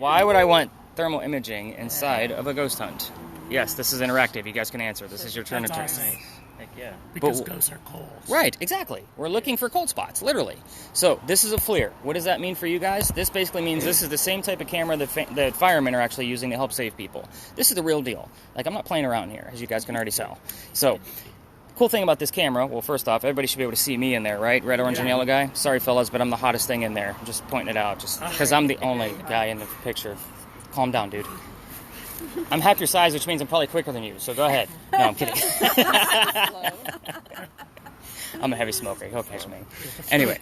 Why would I want thermal imaging inside of a ghost hunt? Yes, this is interactive. You guys can answer. This is your turn to turn. Awesome. Heck yeah. Because ghosts are cold. Right, exactly. We're looking for cold spots, literally. So this is a FLIR. What does that mean for you guys? This basically means this is the same type of camera that firemen are actually using to help save people. This is the real deal. Like, I'm not playing around here, as you guys can already tell. So, cool thing about this camera, well, first off, everybody should be able to see me in there, right? Red, orange, and yellow guy. Sorry, fellas, but I'm the hottest thing in there. I'm just pointing it out, just because I'm the only guy in the picture. Calm down, dude. I'm half your size, which means I'm probably quicker than you, so go ahead. No, I'm kidding. I'm a heavy smoker. He'll catch me. Anyway,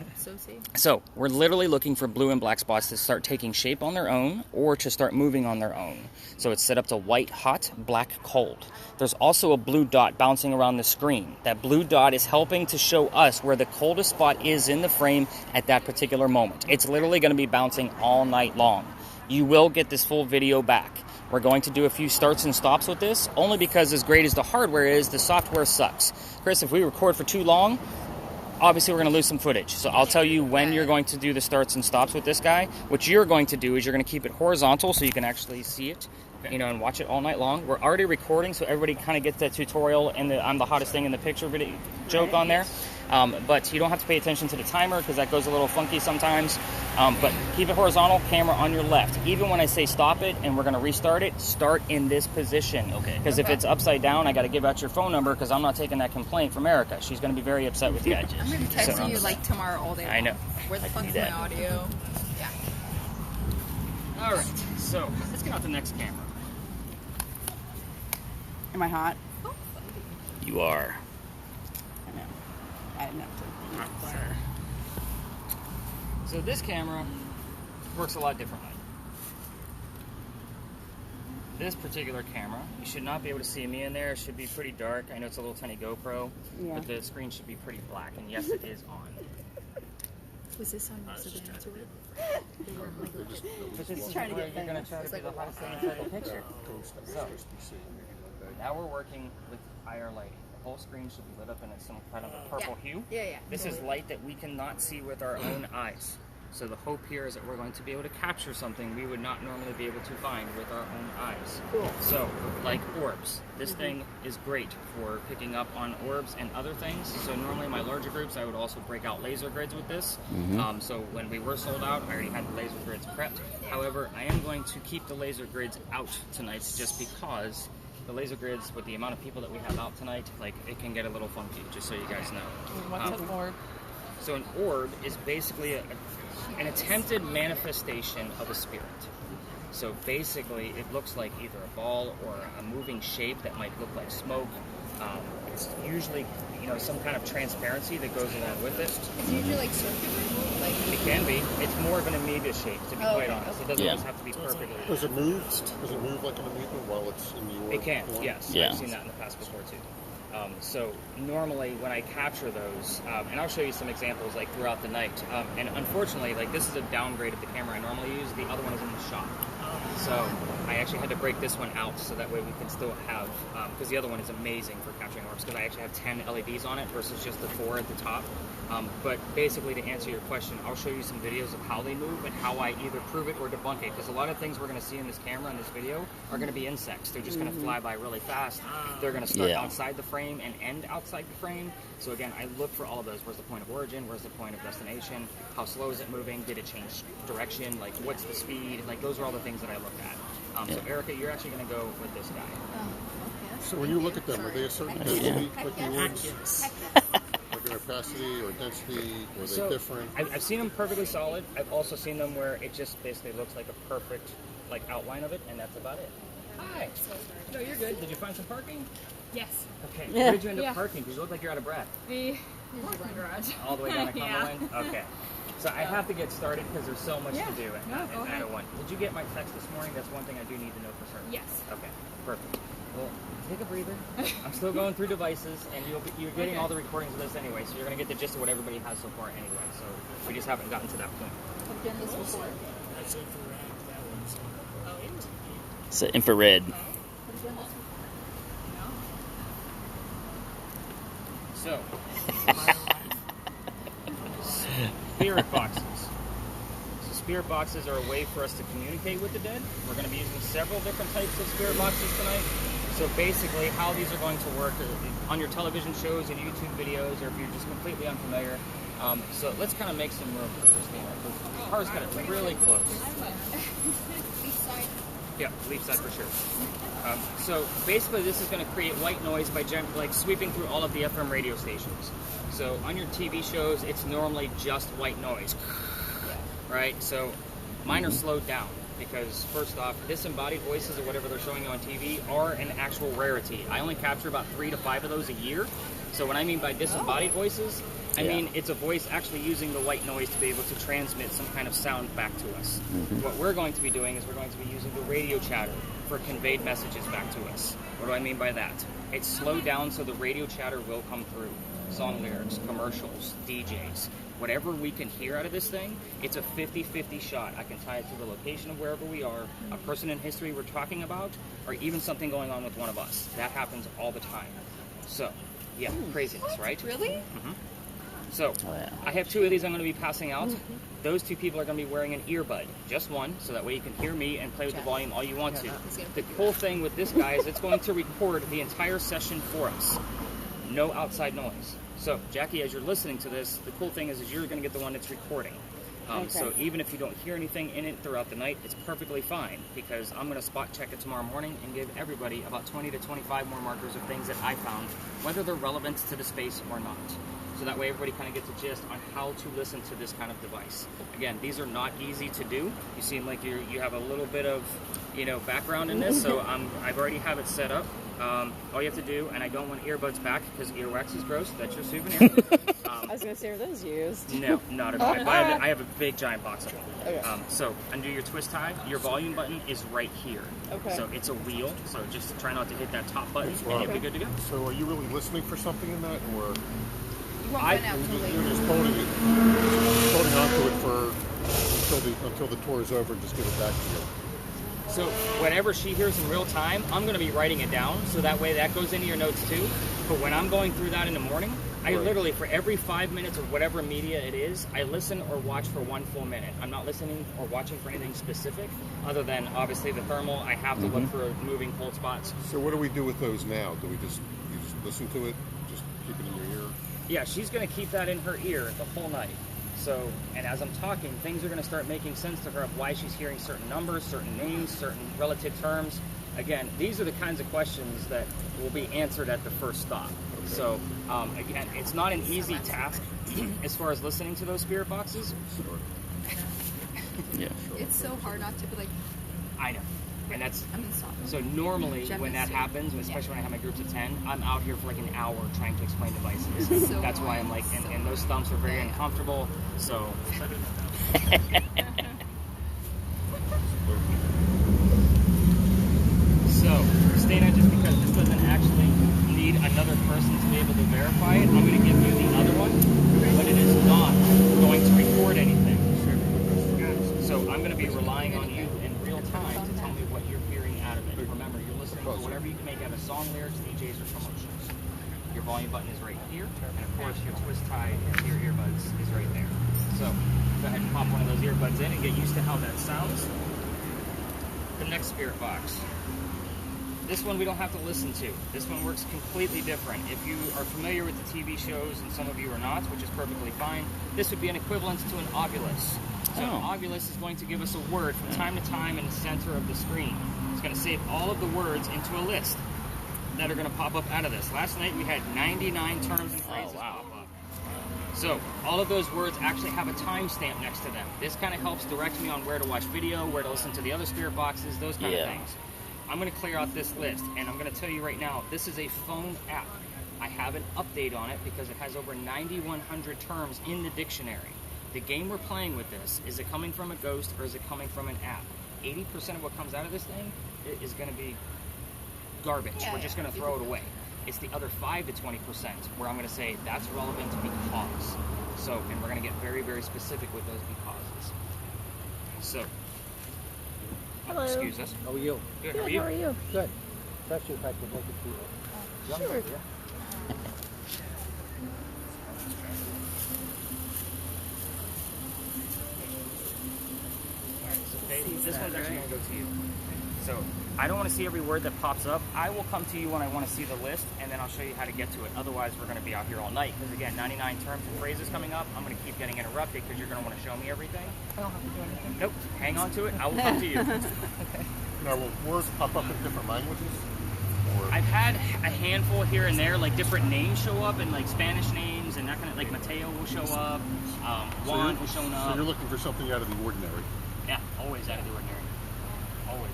so we're literally looking for blue and black spots to start taking shape on their own or to start moving on their own. So it's set up to white, hot, black, cold. There's also a blue dot bouncing around the screen. That blue dot is helping to show us where the coldest spot is in the frame at that particular moment. It's literally going to be bouncing all night long. You will get this full video back. We're going to do a few starts and stops with this, only because as great as the hardware is, the software sucks. Chris, if we record for too long, obviously we're going to lose some footage. So I'll tell you when you're going to do the starts and stops with this guy. What you're going to do is you're going to keep it horizontal so you can actually see it, and watch it all night long. We're already recording, so everybody kind of gets that tutorial and the I'm the hottest thing in the picture video joke on there. But you don't have to pay attention to the timer because that goes a little funky sometimes. But keep it horizontal, camera on your left. Even when I say stop it and we're going to restart it, start in this position. Okay. Because if it's upside down, I got to give out your phone number because I'm not taking that complaint from Erica. She's going to be very upset with you. I'm going to text you like tomorrow all day long. I know. Where the fuck's my audio? Yeah. All right. So let's get out the next camera. Am I hot? You are. I know. I didn't have to. So this camera works a lot differently. This particular camera, you should not be able to see me in there. It should be pretty dark. I know it's a little tiny GoPro, but the screen should be pretty black. And yes, it is on. Was this on yesterday? Just trying to get you're going to try to be the hottest thing inside the picture. So, now we're working with IR lighting. The whole screen should be lit up in some kind of a purple hue. This is light that we cannot see with our own eyes. So the hope here is that we're going to be able to capture something we would not normally be able to find with our own eyes. Cool. So, like orbs. This thing is great for picking up on orbs and other things. So normally in my larger groups, I would also break out laser grids with this. So when we were sold out, I already had the laser grids prepped. However, I am going to keep the laser grids out tonight just because the laser grids, with the amount of people that we have out tonight, like, it can get a little funky, just so you guys know. What's an orb? So an orb is basically an attempted manifestation of a spirit. So basically, it looks like either a ball or a moving shape that might look like smoke. It's usually, some kind of transparency that goes along with it. It's usually like circular? It can be. It's more of an amoeba shape, to be quite honest. It doesn't always have to be perfect. Does it move? Does it move like an amoeba while it's in the orb? It can, yes. I've seen that in the past before, too. So normally when I capture those, and I'll show you some examples like throughout the night, and unfortunately, like, this is a downgrade of the camera I normally use. The other one is in the shop. So I actually had to break this one out so that way we can still have, because the other one is amazing for capturing orbs, because I actually have 10 LEDs on it versus just the 4 at the top. But basically, to answer your question, I'll show you some videos of how they move and how I either prove it or debunk it, because a lot of things we're going to see in this camera, in this video, are going to be insects. They're just going to fly by really fast. They're going to start outside the frame and end outside the frame. So again, I look for all of those. Where's the point of origin? Where's the point of destination? How slow is it moving? Did it change direction? Like, what's the speed? Like, those are all the things that I look at. So Erica, you're actually going to go with this guy. So when you look at them, are they a certain density, like the orbs? Like an opacity or density? Or are they different? I've seen them perfectly solid. I've also seen them where it just basically looks like a perfect outline of it, and that's about it. Hi. No, you're good. Did you find some parking? Yes. Okay. Where did you end up parking? Because you look like you're out of breath. The parking garage. All the way down to Cumberland? Okay. So I have to get started because there's so much to do at 9:01. Did you get my text this morning? That's one thing I do need to know for certain. Yes. Okay. Perfect. Well, take a breather. I'm still going through devices, and you're getting all the recordings of this anyway, so you're going to get the gist of what everybody has so far anyway. So we just haven't gotten to that point. I've done this before. That's infrared. That one's. It's infrared. So, spirit boxes. So spirit boxes are a way for us to communicate with the dead. We're going to be using several different types of spirit boxes tonight. So basically, how these are going to work on your television shows and YouTube videos, or if you're just completely unfamiliar. So let's kind of make some room for Christina. The car's got it really close. Yeah, leaf side for sure. So basically, this is going to create white noise by sweeping through all of the FM radio stations. So on your TV shows, it's normally just white noise, right? So mine are slowed down because, first off, disembodied voices or whatever they're showing you on TV are an actual rarity. I only capture about 3 to 5 of those a year. So what I mean by disembodied voices, I mean it's a voice actually using the white noise to be able to transmit some kind of sound back to us. What we're going to be doing is we're going to be using the radio chatter for conveyed messages back to us. What do I mean by that? It's slowed down so the radio chatter will come through. Song lyrics, commercials, DJs, whatever we can hear out of this thing, it's a 50-50 shot. I can tie it to the location of wherever we are, a person in history we're talking about, or even something going on with one of us. That happens all the time. So, yeah, craziness, right? Really? Mm-hmm. So, I have 2 of these I'm going to be passing out. Those 2 people are going to be wearing an earbud, just one, so that way you can hear me and play with the volume all you want to. The cool thing with this guy is it's going to record the entire session for us. No outside noise. So, Jackie, as you're listening to this, the cool thing is you're going to get the one that's recording. So even if you don't hear anything in it throughout the night, it's perfectly fine, because I'm going to spot check it tomorrow morning and give everybody about 20 to 25 more markers of things that I found, whether they're relevant to the space or not. So that way everybody kind of gets a gist on how to listen to this kind of device. Again, these are not easy to do. You seem like you have a little bit of, background in this, so I've already have it set up. All you have to do, and I don't want earbuds back because earwax is gross. That's your souvenir. I was going to say, are those used? No, not at all. I have a big giant box of them. Okay. So undo your twist tie. Your volume button is right here. Okay. So it's a wheel. So just try not to hit that top button, and you'll be good to go. So are you really listening for something in that, or You won't find out till you're later. just holding onto it until the tour is over and just give it back to you? So whatever she hears in real time, I'm going to be writing it down, so that way that goes into your notes too. But when I'm going through that in the morning, I literally, for every 5 minutes of whatever media it is, I listen or watch for 1 full minute. I'm not listening or watching for anything specific, other than obviously the thermal. I have to look for moving cold spots. So what do we do with those now? Do we you just listen to it, just keep it in your ear? Yeah, she's going to keep that in her ear the whole night. So, and as I'm talking, things are going to start making sense to her of why she's hearing certain numbers, certain names, certain relative terms. Again, these are the kinds of questions that will be answered at the first stop. Okay. So, again, it's not an easy task as far as listening to those spirit boxes. Yeah. It's so hard not to be like. I know. And that's, I'm gonna stop. so normally when that happens, especially when I have my groups of 10, I'm out here for like an hour trying to explain devices. So That's why I'm like, and those thumbs are very uncomfortable, so. So, Christina, just because this doesn't actually need another person to be able to verify it, I'm going to give you the other one, but it is not going to record anything. So I'm going to be relying on you in real time to tell me what you're hearing out of it. Remember, you're listening to whatever you can make out of song lyrics, DJs, or commercials. Your volume button is right here, and of course your twist tie into your earbuds is right there. So go ahead and pop one of those earbuds in and get used to how that sounds. The next spirit box. This one we don't have to listen to. This one works completely different. If you are familiar with the TV shows, and some of you are not, which is perfectly fine, this would be an equivalent to an ovulus. So an ovulus is going to give us a word from time to time in the center of the screen. It's going to save all of the words into a list that are going to pop up out of this. Last night we had 99 terms and phrases pop up. So all of those words actually have a timestamp next to them. This kind of helps direct me on where to watch video, where to listen to the other spirit boxes, those kind of things. I'm going to clear out this list, and I'm going to tell you right now, this is a phone app. I have an update on it because it has over 9,100 terms in the dictionary. The game we're playing with this, is it coming from a ghost or is it coming from an app? 80% of what comes out of this thing is going to be garbage. We're just going to throw it away. It's the other 5 to 20% where I'm going to say that's relevant because. So, and we're going to get very, very specific with those becauses. So, hello. Excuse us. How are you? Good. Good, How are you? Good. Especially if I can make it to you. Sure. this one's actually going to go to you. So I don't want to see every word that pops up. I will come to you when I want to see the list, and then I'll show you how to get to it. Otherwise, we're going to be out here all night. Because again, 99 terms and phrases coming up. I'm going to keep getting interrupted because you're going to want to show me everything. I don't have to do anything. Nope. Hang on to it. I will come to you. Now, will words pop up in different languages? Or I've had a handful here and there, like different names show up, and like Spanish names, and that kind of, like Mateo will show up, Juan will show up. So you're looking for something out of the ordinary. Yeah, always out of the ordinary. Always.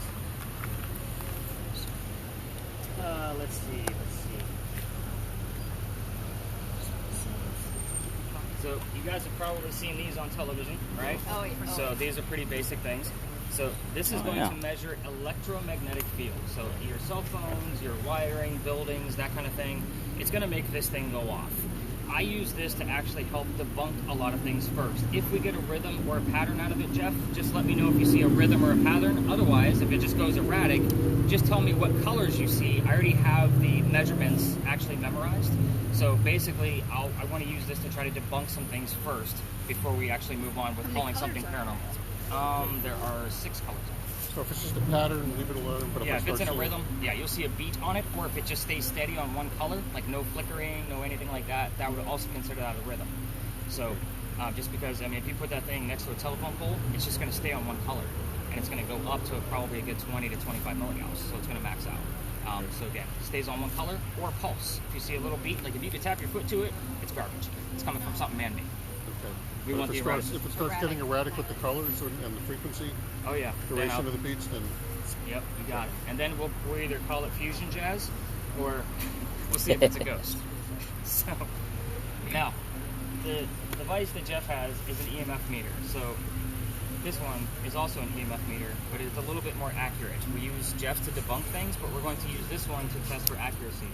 Let's see. So you guys have probably seen these on television, right? Oh, yeah. So these are pretty basic things. So this is going to measure electromagnetic fields. So your cell phones, your wiring, buildings, that kind of thing. It's going to make this thing go off. I use this to actually help debunk a lot of things first. If we get a rhythm or a pattern out of it, Jeff, just let me know if you see a rhythm or a pattern. Otherwise, if it just goes erratic, just tell me what colors you see. I already have the measurements actually memorized. So basically, I want to use this to try to debunk some things first before we actually move on with calling something paranormal. There are 6 colors. So if it's just a pattern, leave it alone. But If it's in a rhythm, you'll see a beat on it. Or if it just stays steady on one color, like no flickering, no anything like that, that would also consider that a rhythm. So just because, I mean, if you put that thing next to a telephone pole, it's just going to stay on one color. And it's going to go up to probably a good 20 to 25 milligauss. So it's going to max out. So again, it stays on one color or pulse. If you see a little beat, like if you could tap your foot to it, it's garbage. It's coming from something man-made. We want the erratic. If it starts getting erratic with the colors and the frequency, duration of the beats, then... Yep, you got it. And then we'll either call it fusion jazz, or we'll see if it's a ghost. So, now, the device that Jeff has is an EMF meter. So, this one is also an EMF meter, but it's a little bit more accurate. We use Jeff's to debunk things, but we're going to use this one to test for accuracy.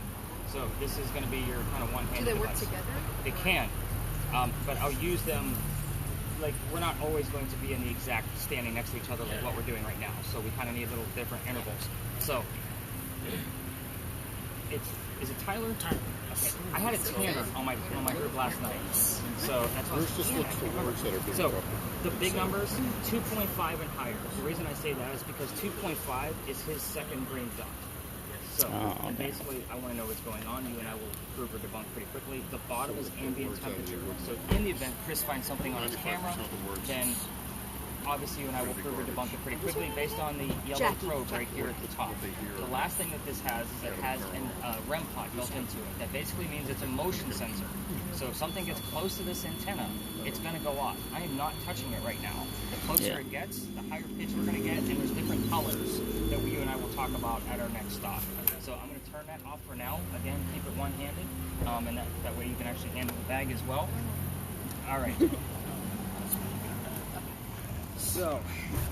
So, this is going to be your kind of one-handed device. Do they work together? They can. But I'll use them, like, we're not always going to be in the exact standing next to each other like what we're doing right now. So we kind of need little different intervals. So, is it Tyler? Tyler. Okay. I had a Tanner on my group last night. So that's what Where's just looks for words that are being So, talked the big numbers, 2.5 and higher. The reason I say that is because 2.5 is his second brain dot. So, and basically, I want to know what's going on. You and I will prove or debunk pretty quickly. The bottom is ambient temperature. So, in the event Chris finds something on his camera, then obviously you and I will prove or debunk it pretty quickly based on the yellow probe right here at the top. The last thing that this has is it has a REM pod built into it. That basically means it's a motion sensor. So, if something gets close to this antenna, it's going to go off. I am not touching it right now. The closer it gets, the higher pitch we're going to get, and there's different colors that you and I will talk about at our next stop. So I'm going to turn that off for now. Again, keep it one-handed, and that way you can actually handle the bag as well. All right. So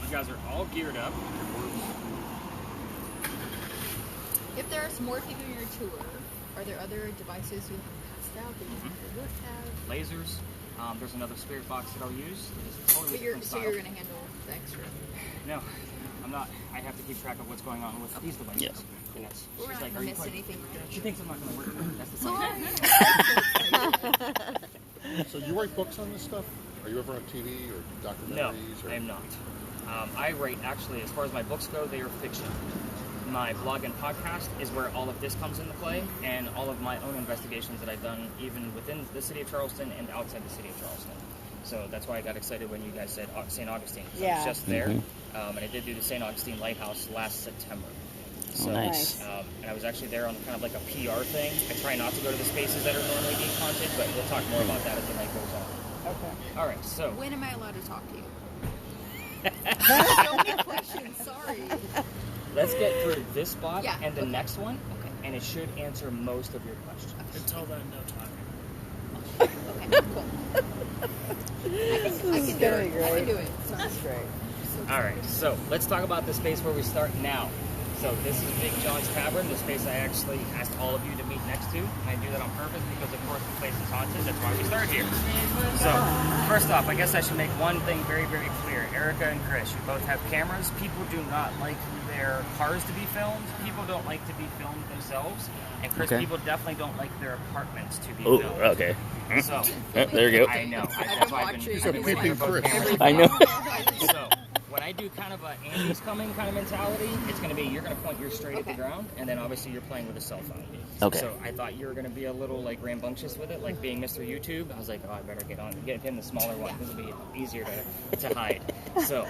you guys are all geared up. If there's more people in your tour, are there other devices you have passed out that you want to look at? Lasers. There's another spirit box that I'll use. It's totally different So style. you're going to handle the extra? No, I'm not. I have to keep track of what's going on with these devices. Yes. And that's, We're she's not like, going are to you miss anything. She thinks I'm not going to work with her. That's the same. So you write books on this stuff? Are you ever on TV or documentaries? No, or... I am not. I write, actually, as far as my books go, they are fiction. My blog and podcast is where all of this comes into play, and all of my own investigations that I've done, even within the city of Charleston and outside the city of Charleston. So that's why I got excited when you guys said St. Augustine. I was just there, and I did do the St. Augustine Lighthouse last September. So, nice. And I was actually there on kind of like a PR thing. I try not to go to the spaces that are normally being haunted, but we'll talk more about that as the night goes on. Okay. All right, so When am I allowed to talk to you? So many questions, sorry. let's get through this spot and the okay. next one, Okay. and it should answer most of your questions. Until then, no talking. Okay, cool. I can do it. I can do it. Sorry. That's great. All right, so let's talk about the space where we start now. So this is Big John's Tavern, the space I actually asked all of you to meet next to. And I do that on purpose because, of course, the place is haunted. That's why we start here. So, first off, I guess I should make one thing very, very clear. Erica and Chris, you both have cameras. People do not like their cars to be filmed. People don't like to be filmed themselves. And Chris, people definitely don't like their apartments to be filmed. Okay. So, There you go. I know. That's why I've been He's a peeping Chris. cameras. I know. So, when I do kind of a Andy's coming kind of mentality, it's going to be you're going to point yours straight at the ground, and then obviously you're playing with a cell phone. Okay. So I thought you were going to be a little like rambunctious with it, like being Mr. YouTube. I was like, oh, I better get him the smaller one. This will be easier to hide. So,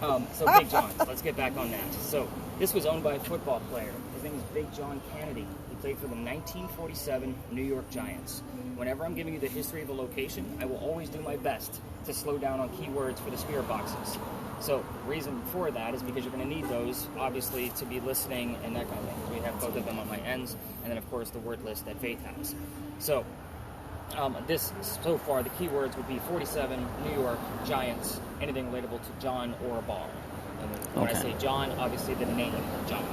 so Big John. Let's get back on that. So this was owned by a football player. His name is Big John Kennedy. He played for the 1947 New York Giants. Whenever I'm giving you the history of a location, I will always do my best to slow down on keywords for the spirit boxes. So reason for that is because you're going to need those, obviously, to be listening and that kind of thing. We have both of them on my ends, and then, of course, the word list that Faith has. So so far, the keywords would be 47, New York, Giants, anything relatable to John or a bar. And when I say John, obviously the name, John.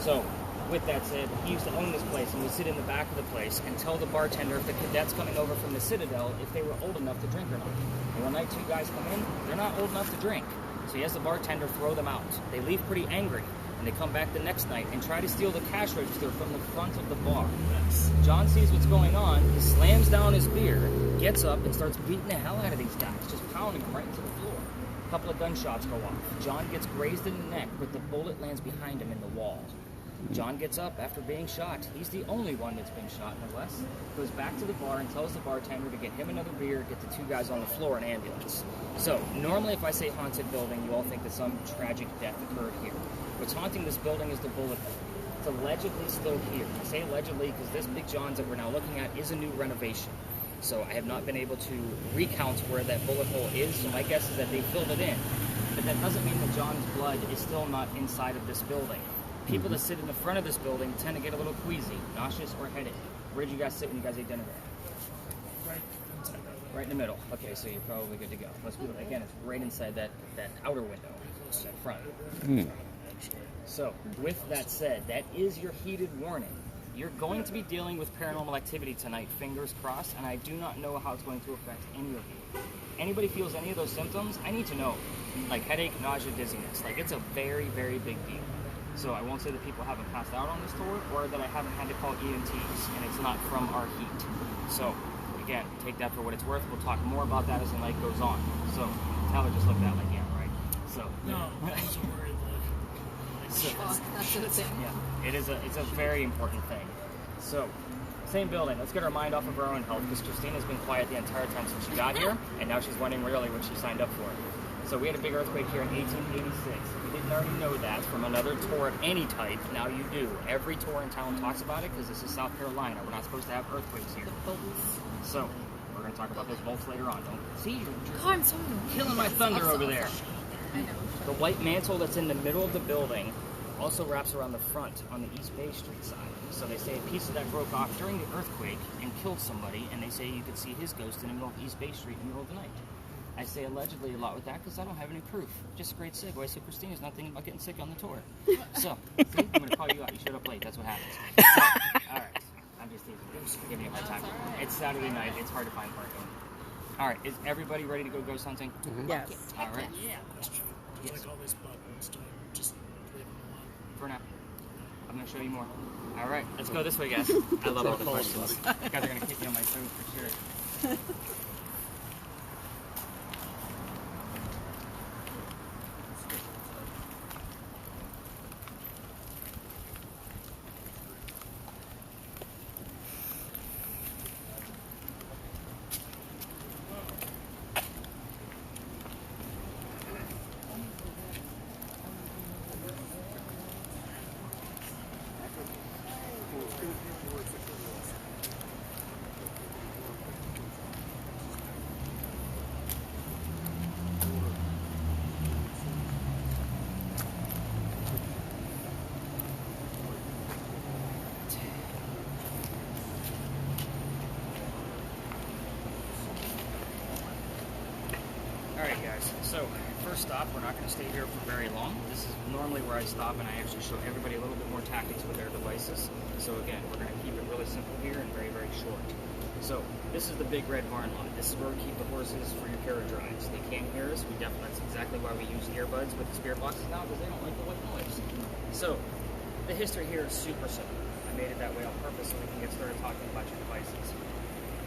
So with that said, he used to own this place and would sit in the back of the place and tell the bartender if the cadets coming over from the Citadel if they were old enough to drink or not. And one night, two guys come in, they're not old enough to drink. So he has the bartender throw them out. They leave pretty angry, and they come back the next night and try to steal the cash register from the front of the bar. John sees what's going on, he slams down his beer, gets up, and starts beating the hell out of these guys, just pounding them right into the floor. A couple of gunshots go off. John gets grazed in the neck, but the bullet lands behind him in the wall. John gets up after being shot. He's the only one that's been shot, no less. Goes back to the bar and tells the bartender to get him another beer, get the two guys on the floor in ambulance. So, normally if I say haunted building, you all think that some tragic death occurred here. What's haunting this building is the bullet hole. It's allegedly still here. I say allegedly because this Big John's that we're now looking at is a new renovation. So I have not been able to recount where that bullet hole is, so my guess is that they filled it in. But that doesn't mean that John's blood is still not inside of this building. People that sit in the front of this building tend to get a little queasy, nauseous, or headache. Where did you guys sit when you guys ate dinner there? Right in the middle. Okay, so you're probably good to go. Most people, again, it's right inside that outer window, that front. So, with that said, that is your heated warning. You're going to be dealing with paranormal activity tonight, fingers crossed, and I do not know how it's going to affect any of you. Anybody feels any of those symptoms, I need to know. Like headache, nausea, dizziness. Like, it's a very, very big deal. So I won't say that people haven't passed out on this tour or that I haven't had to call EMTs, and it's not from our heat. So, again, take that for what it's worth. We'll talk more about that as the night goes on. So, Tyler just looked at like, yeah, right? So, no, I wasn't worried. That's the thing. Yeah, it's a very important thing. So, same building. Let's get our mind off of our own health, because Christina's been quiet the entire time since she got here, and now she's wondering really what she signed up for. So we had a big earthquake here in 1886. If you didn't already know that from another tour of any type, now you do. Every tour in town talks about it because this is South Carolina. We're not supposed to have earthquakes here. So we're going to talk about those bolts later on. Don't see you're killing my thunder over there. I know. The white mantle that's in the middle of the building also wraps around the front on the East Bay Street side. So they say a piece of that broke off during the earthquake and killed somebody, and they say you could see his ghost in the middle of East Bay Street in the middle of the night. I say allegedly a lot with that because I don't have any proof. Just a great segue. So Christina's not thinking about getting sick on the tour. So, see, I'm going to call you out. You showed up late. That's what happens. So, all right. I'm just giving you a hard time. Right. It's Saturday night. It's hard to find parking. All right. Is everybody ready to go ghost hunting? Yes. All right. Yeah. Question. Like all these buttons, do I just leave them alone? For now. I'm going to show you more. All right. Let's go this way, guys. I love all the questions. You guys are going to kick me on my toes for sure. Alright guys, so first stop, we're not going to stay here for very long. This is normally where I stop and I actually show everybody a little bit more tactics with their devices. So again, we're going to keep it really simple here and very, very short. So this is the big red barn lot. This is where we keep the horses for your carriage rides. They can't hear us. That's exactly why we use earbuds with the spirit boxes now, because they don't like the white noise. So the history here is super simple. I made it that way on purpose so we can get started talking about your devices.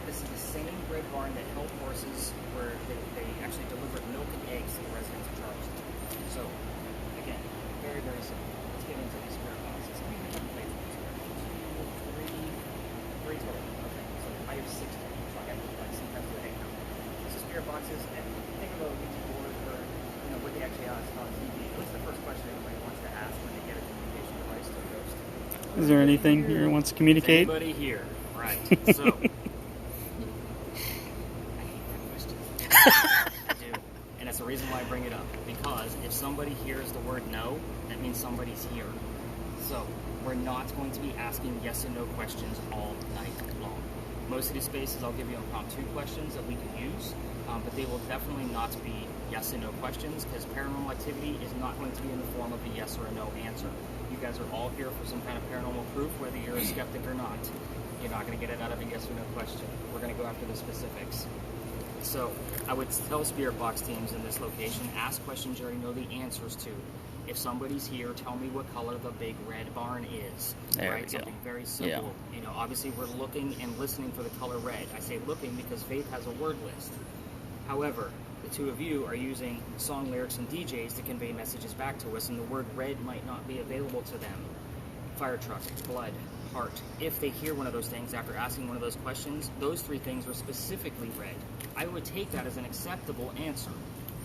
This is the same red barn that held horses where they actually delivered milk and eggs to the residents of Charleston. So, again, very, very simple. Let's get into these spirit boxes. How many different flavors of spirit boxes? Three total. Okay, so I have 6 total, so I have to like sometimes do a hang out. So spirit boxes, and think about a Ouija board or what they actually ask on TV. What's the first question everybody wants to ask when they get a communication device to a ghost? Is there anything here wants to communicate? Is anybody here? Right. So, I hate that question. I do. And that's the reason why I bring it up. Because if somebody hears the word no, that means somebody's here. So, we're not going to be asking yes and no questions all night long. Most of these spaces, I'll give you impromptu questions that we can use, but they will definitely not be yes and no questions, because paranormal activity is not going to be in the form of a yes or a no answer. You guys are all here for some kind of paranormal proof, whether you're a skeptic or not. You're not going to get it out of a yes or no question. We're going to go after the specifics. So I would tell spirit box teams in this location, ask questions you already know the answers to. If somebody's here, tell me what color the big red barn is. There right? we go. Something very simple. Yeah. Obviously we're looking and listening for the color red. I say looking because Faith has a word list. However, the two of you are using song lyrics and DJs to convey messages back to us, and the word red might not be available to them. Fire truck, blood, heart. If they hear one of those things after asking one of those questions, those 3 things were specifically red. I would take that as an acceptable answer.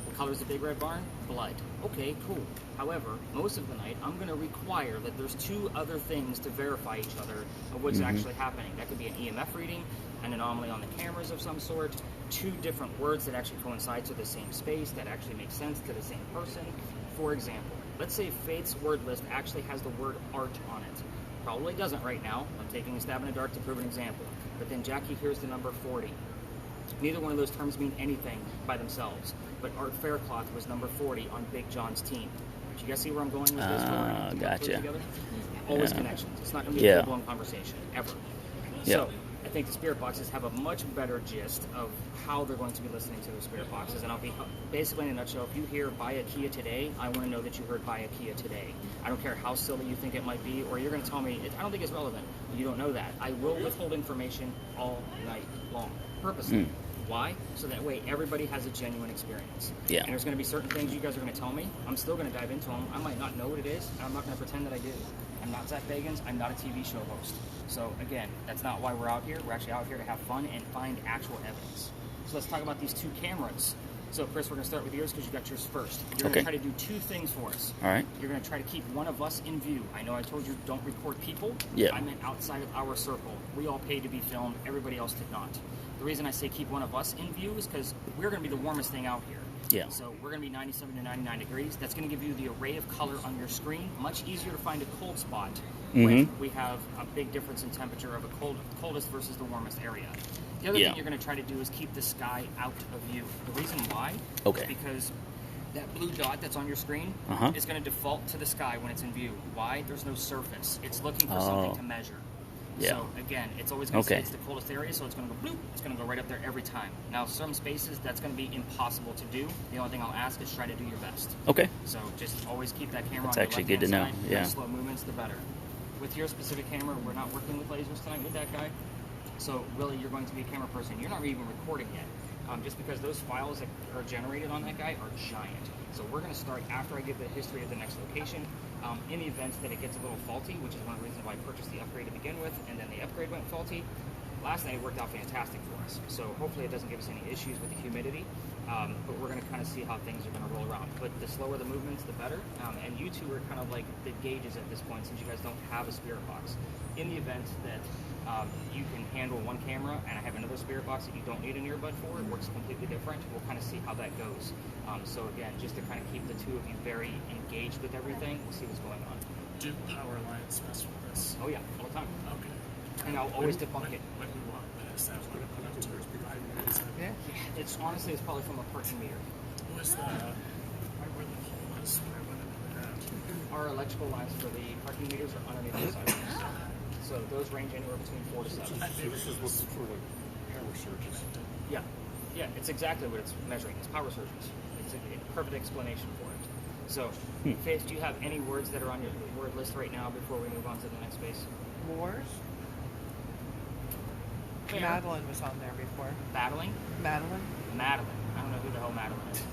What color is the big red barn? Blood. Okay, cool. However, most of the night, I'm going to require that there's 2 other things to verify each other of what's actually happening. That could be an EMF reading, an anomaly on the cameras of some sort, 2 different words that actually coincide to the same space, that actually make sense to the same person. For example, let's say Faith's word list actually has the word art on it. Probably doesn't right now. I'm taking a stab in the dark to prove an example. But then Jackie hears the number 40. Neither one of those terms mean anything by themselves. But Art Faircloth was number 40 on Big John's team. Do you guys see where I'm going with this? Gotcha. Always connections. It's not going to be a full-blown conversation, ever. Yeah. So, I think the spirit boxes have a much better gist of how they're going to be listening to their spirit boxes. And I'll be basically in a nutshell, if you hear buy a Kia today, I want to know that you heard buy a Kia today. I don't care how silly you think it might be, or you're going to tell me, I don't think it's relevant. You don't know that. I will withhold information all night long, purposely. Why? So that way everybody has a genuine experience. Yeah. And there's going to be certain things you guys are going to tell me. I'm still going to dive into them. I might not know what it is, and I'm not going to pretend that I do. I'm not Zach Bagans. I'm not a TV show host. So again, that's not why we're out here. We're actually out here to have fun and find actual evidence. So let's talk about these 2 cameras. So Chris, we're going to start with yours because you got yours first. You're going to try to do 2 things for us. All right. You're going to try to keep one of us in view. I know I told you don't record people. Yeah. I meant outside of our circle. We all paid to be filmed. Everybody else did not. The reason I say keep one of us in view is because we're going to be the warmest thing out here. Yeah. So we're going to be 97 to 99 degrees. That's going to give you the array of color on your screen. Much easier to find a cold spot when we have a big difference in temperature of a coldest versus the warmest area. The other thing you're going to try to do is keep the sky out of view. The reason why is because that blue dot that's on your screen is going to default to the sky when it's in view. Why? There's no surface. It's looking for something to measure. Yeah. So again, it's always going to say it's the coldest area, so it's going to go bloop. It's going to go right up there every time. Now, some spaces that's going to be impossible to do. The only thing I'll ask is try to do your best. Okay. So just always keep that camera That's on actually your good to know. left-hand side. Yeah. The slow movements, the better. With your specific camera, we're not working with lasers tonight with that guy. So really, you're going to be a camera person. You're not even recording yet. Just because those files that are generated on that guy are giant. So we're going to start after I give the history of the next location. In the event that it gets a little faulty, which is one of the reasons why I purchased the upgrade to begin with, and then the upgrade went faulty, last night it worked out fantastic for us. So hopefully it doesn't give us any issues with the humidity, but we're going to kind of see how things are going to roll around. But the slower the movements, the better. And you two are kind of like the gauges at this point, since you guys don't have a spirit box. In the event that you can handle one camera and I have another spirit box that you don't need an earbud for, it works completely different. We'll kind of see how that goes. So again, just to kind of keep the 2 of you very engaged with everything, we'll see what's going on. Do power lines mess with this? Oh yeah, all the time. Okay. And I'll always debunk it. When we walk past that, we're going to put up to 5 minutes. Yeah. It's honestly, it's probably from a parking meter. What was the, where the hole was when I went into that? Our electrical lines for the parking meters are underneath the sidewalks. So those range anywhere between 4 to 7. So this is what's for like power surges. Yeah. Yeah, it's exactly what it's measuring. It's power surges. It's a perfect explanation for it. So, Faith, do you have any words that are on your word list right now before we move on to the next space? Wars? Fair. Madeline was on there before. Battling? Madeline? Madeline. I don't know who the hell Madeline is.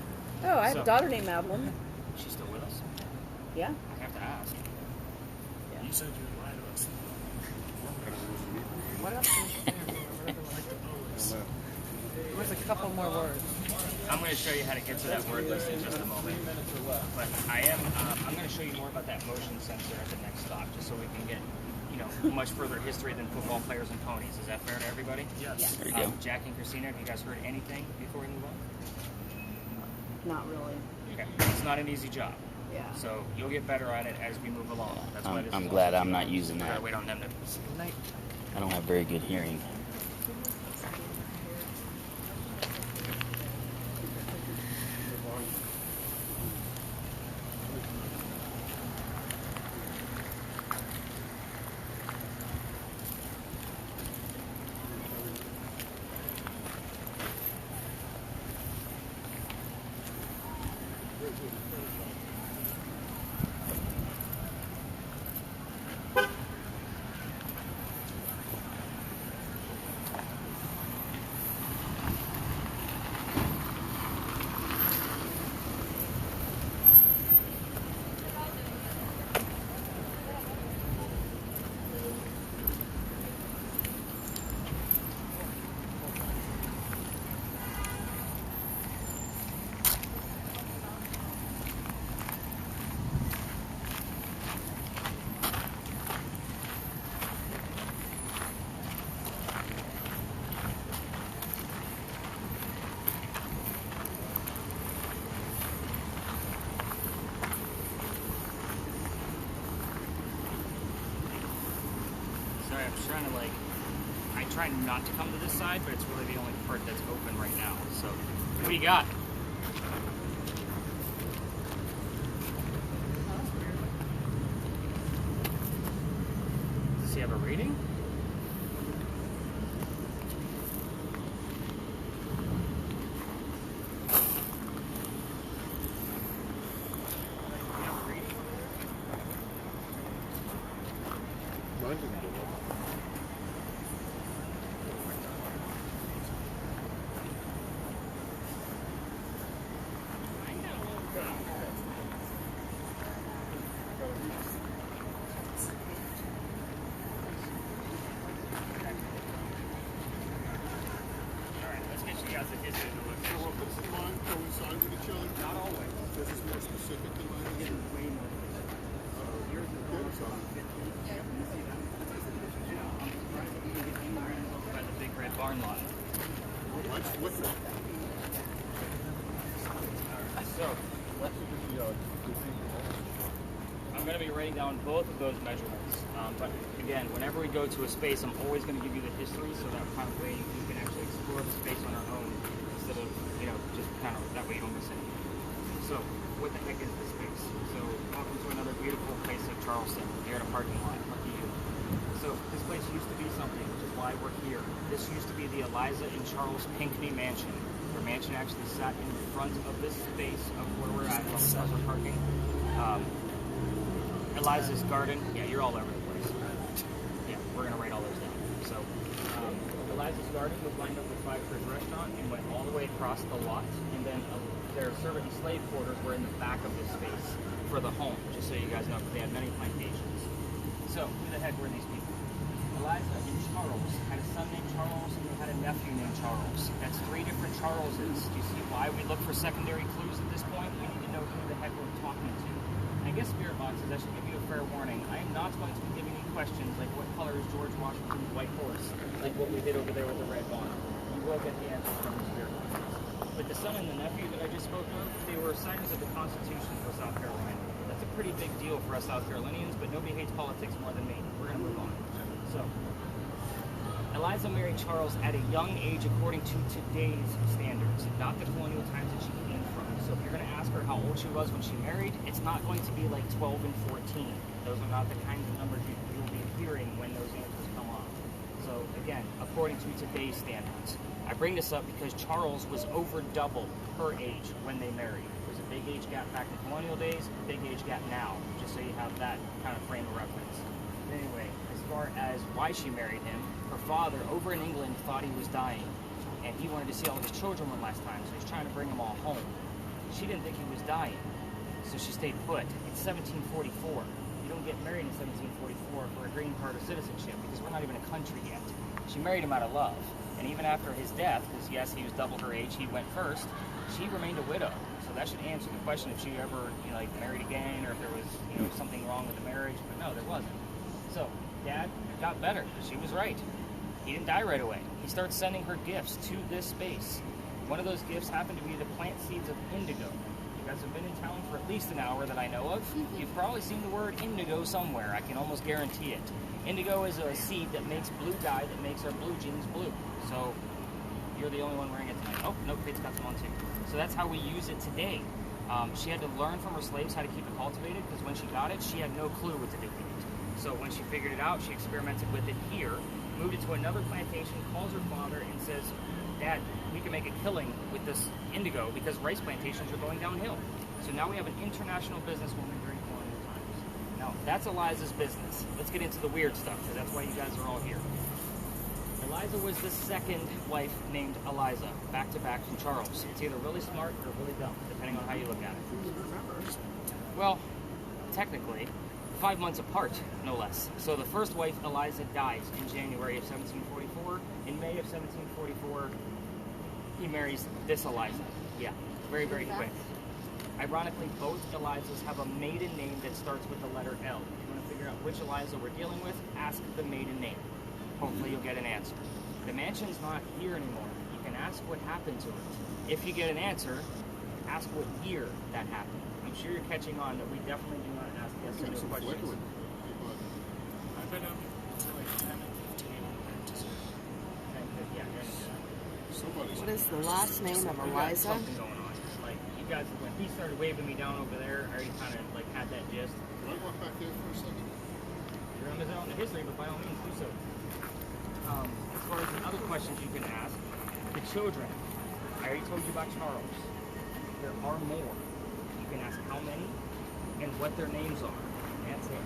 Oh, I have So- a daughter named Madeline. She's still with us? Yeah. I have to ask. You said you would lie to us. What else is there? There was a couple more words. I'm going to show you how to get to that word list in just a moment. But I'm going to show you more about that motion sensor at the next stop, just so we can get, much further history than football players and ponies. Is that fair to everybody? Yes. There you go. Jack and Christina, have you guys heard anything before we move on? Not really. Okay. It's not an easy job. Yeah. So you'll get better at it as we move along. That's why this I'm is glad also- I'm not using I gotta that. wait on them to. I don't have very good hearing. Sorry, I'm trying to I try not to come to this side, but it's really the only part that's open right now. So, what do you got? Does he have a reading? Mine didn't go up. Alright, let's get you guys a history to look. So what puts the line coincide with each other? Not always. This is more specific than mine. This is way more. Yours is Good, so by the big red barn lot. mine's flickering. So, I'm going to be writing down both of those measurements. But again, whenever we go to a space, I'm always going to give you the history, so that kind of way you can actually explore the space on our own instead of, just kind of that way you don't miss anything. So, what the heck is this space? So, welcome to another beautiful place of Charleston. You're at a parking lot. Lucky you. So, this place used to be something, which is why we're here. This used to be the Eliza and Charles Pinckney Mansion. Their mansion actually sat in front of this space of where we're at, Plaza Parking. Eliza's Garden. Yeah, you're all over the place. Yeah, we're going to write all those down. So, Eliza's Garden was lined up with Five Creek Restaurant and went all the way across the lot. And then their servant and slave quarters were in the back of this space for the home, just so you guys know, because they had many plantations. So, who the heck were these people? Eliza and Charles had a son named Charles, and they had a nephew named Charles. That's 3 different Charleses. Do you see why we look for secondary clues at this point? We need to know who the heck we're talking to. And I guess Spirit Boxes, I should give you a fair warning. I am not going to be giving you questions like what color is George Washington's white horse, like what we did over there with the red barn. You will get the answers from the Spirit Boxes. But the son and the nephew that I just spoke of, they were signers of the Constitution for South Carolina. That's a pretty big deal for us South Carolinians, but nobody hates politics more than me. We're going to move on. So, Eliza married Charles at a young age according to today's standards, not the colonial times that she came from. So if you're going to ask her how old she was when she married, it's not going to be like 12 and 14. Those are not the kinds of numbers you'll be hearing when those answers come up. So again, according to today's standards. I bring this up because Charles was over double her age when they married. There's a big age gap back in colonial days, big age gap now, just so you have that kind of frame of reference. Anyway, as far as why she married him, her father over in England thought he was dying, and he wanted to see all of his children one last time, so he's trying to bring them all home. She didn't think he was dying, so she stayed put. It's 1744. You don't get married in 1744 for a green card or citizenship because we're not even a country yet. She married him out of love. And even after his death, because yes, he was double her age, he went first, she remained a widow. So that should answer the question if she ever, like married again or if there was, something wrong with the marriage. But no, there wasn't. So Dad got better. She was right. He didn't die right away. He starts sending her gifts to this space. One of those gifts happened to be the plant seeds of indigo. You guys have been in town for at least an hour that I know of. You've probably seen the word indigo somewhere. I can almost guarantee it. Indigo is a seed that makes blue dye that makes our blue jeans blue. So you're the only one wearing it tonight. Oh, no, Kate's got some on too. So that's how we use it today. She had to learn from her slaves how to keep it cultivated because when she got it, she had no clue what to do with it. So when she figured it out, she experimented with it here, moved it to another plantation, calls her father and says, Dad, we can make a killing with this indigo because rice plantations are going downhill. So now we have an international businesswoman during colonial times. Now, that's Eliza's business. Let's get into the weird stuff because that's why you guys are all here. Eliza was the second wife named Eliza, back-to-back from Charles. It's either really smart or really dumb, depending on how you look at it. Well, technically, 5 months apart, no less. So the first wife, Eliza, dies in January of 1744. In May of 1744, he marries this Eliza. Yeah, very, very quick. Ironically, both Elizas have a maiden name that starts with the letter L. If you want to figure out which Eliza we're dealing with, ask the maiden name. Hopefully you'll get an answer. The mansion's not here anymore. You can ask what happened to it. If you get an answer, ask what year that happened. I'm sure you're catching on that we definitely do not ask yes or no questions. I've been up to like 10 and 15 and just What is the last name of Eliza? Something going on. Like, you guys, when he started waving me down over there, I already kind of like had that gist. Can I walk back there for a second? You're going to miss out on the history, but by all means, do so. As far as the other questions you can ask, the children. I already told you about Charles. There are more. You can ask how many and what their names are. That's it.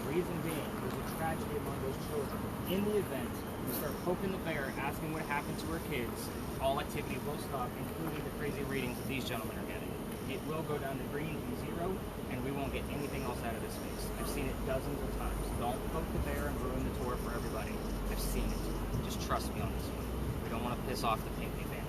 Reason being, there's a tragedy among those children. In the event you start poking the bear, asking what happened to her kids, all activity will stop, including the crazy readings that these gentlemen are getting. It will go down to green and 0, and we won't get anything else out of this space. I've seen it dozens of times. Don't poke the bear and ruin the tour for everybody. I've seen it. Just trust me on this one. We don't want to piss off the Pinckney family.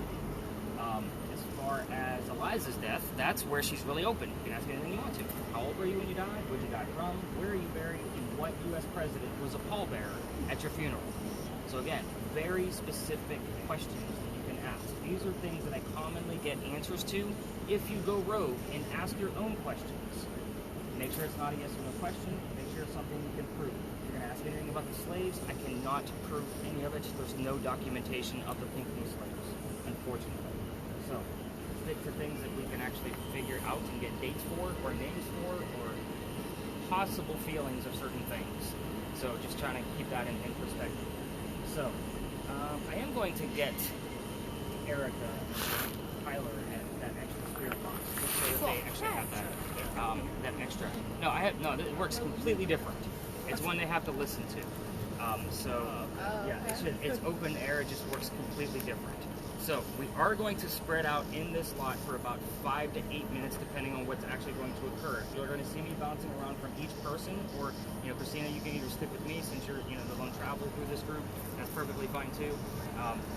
As far as Eliza's death, that's where she's really open. You can ask anything you want to. How old were you when you died? Where'd you die from? Where are you buried? And what U.S. president was a pallbearer at your funeral? So again, very specific questions that you can ask. These are things that I commonly get answers to if you go rogue and ask your own questions. Make sure it's not a yes or no question. Make sure it's something you can prove. If you're going to ask anything about the slaves, I cannot prove any of it. There's no documentation of the Pinckney slaves, unfortunately. So, stick to things that we can actually figure out and get dates for, or names for, or possible feelings of certain things. So, just trying to keep that in perspective. So, I am going to get Erica and Tyler and that extra spirit box, just so that they actually have that. That extra. No, it works completely different. It's one they have to listen to. It's open air. It just works completely different. So we are going to spread out in this lot for about 5 to 8 minutes, depending on what's actually going to occur. You're going to see me bouncing around from each person, or Christina, you can either stick with me since you're the lone traveler through this group. That's perfectly fine too.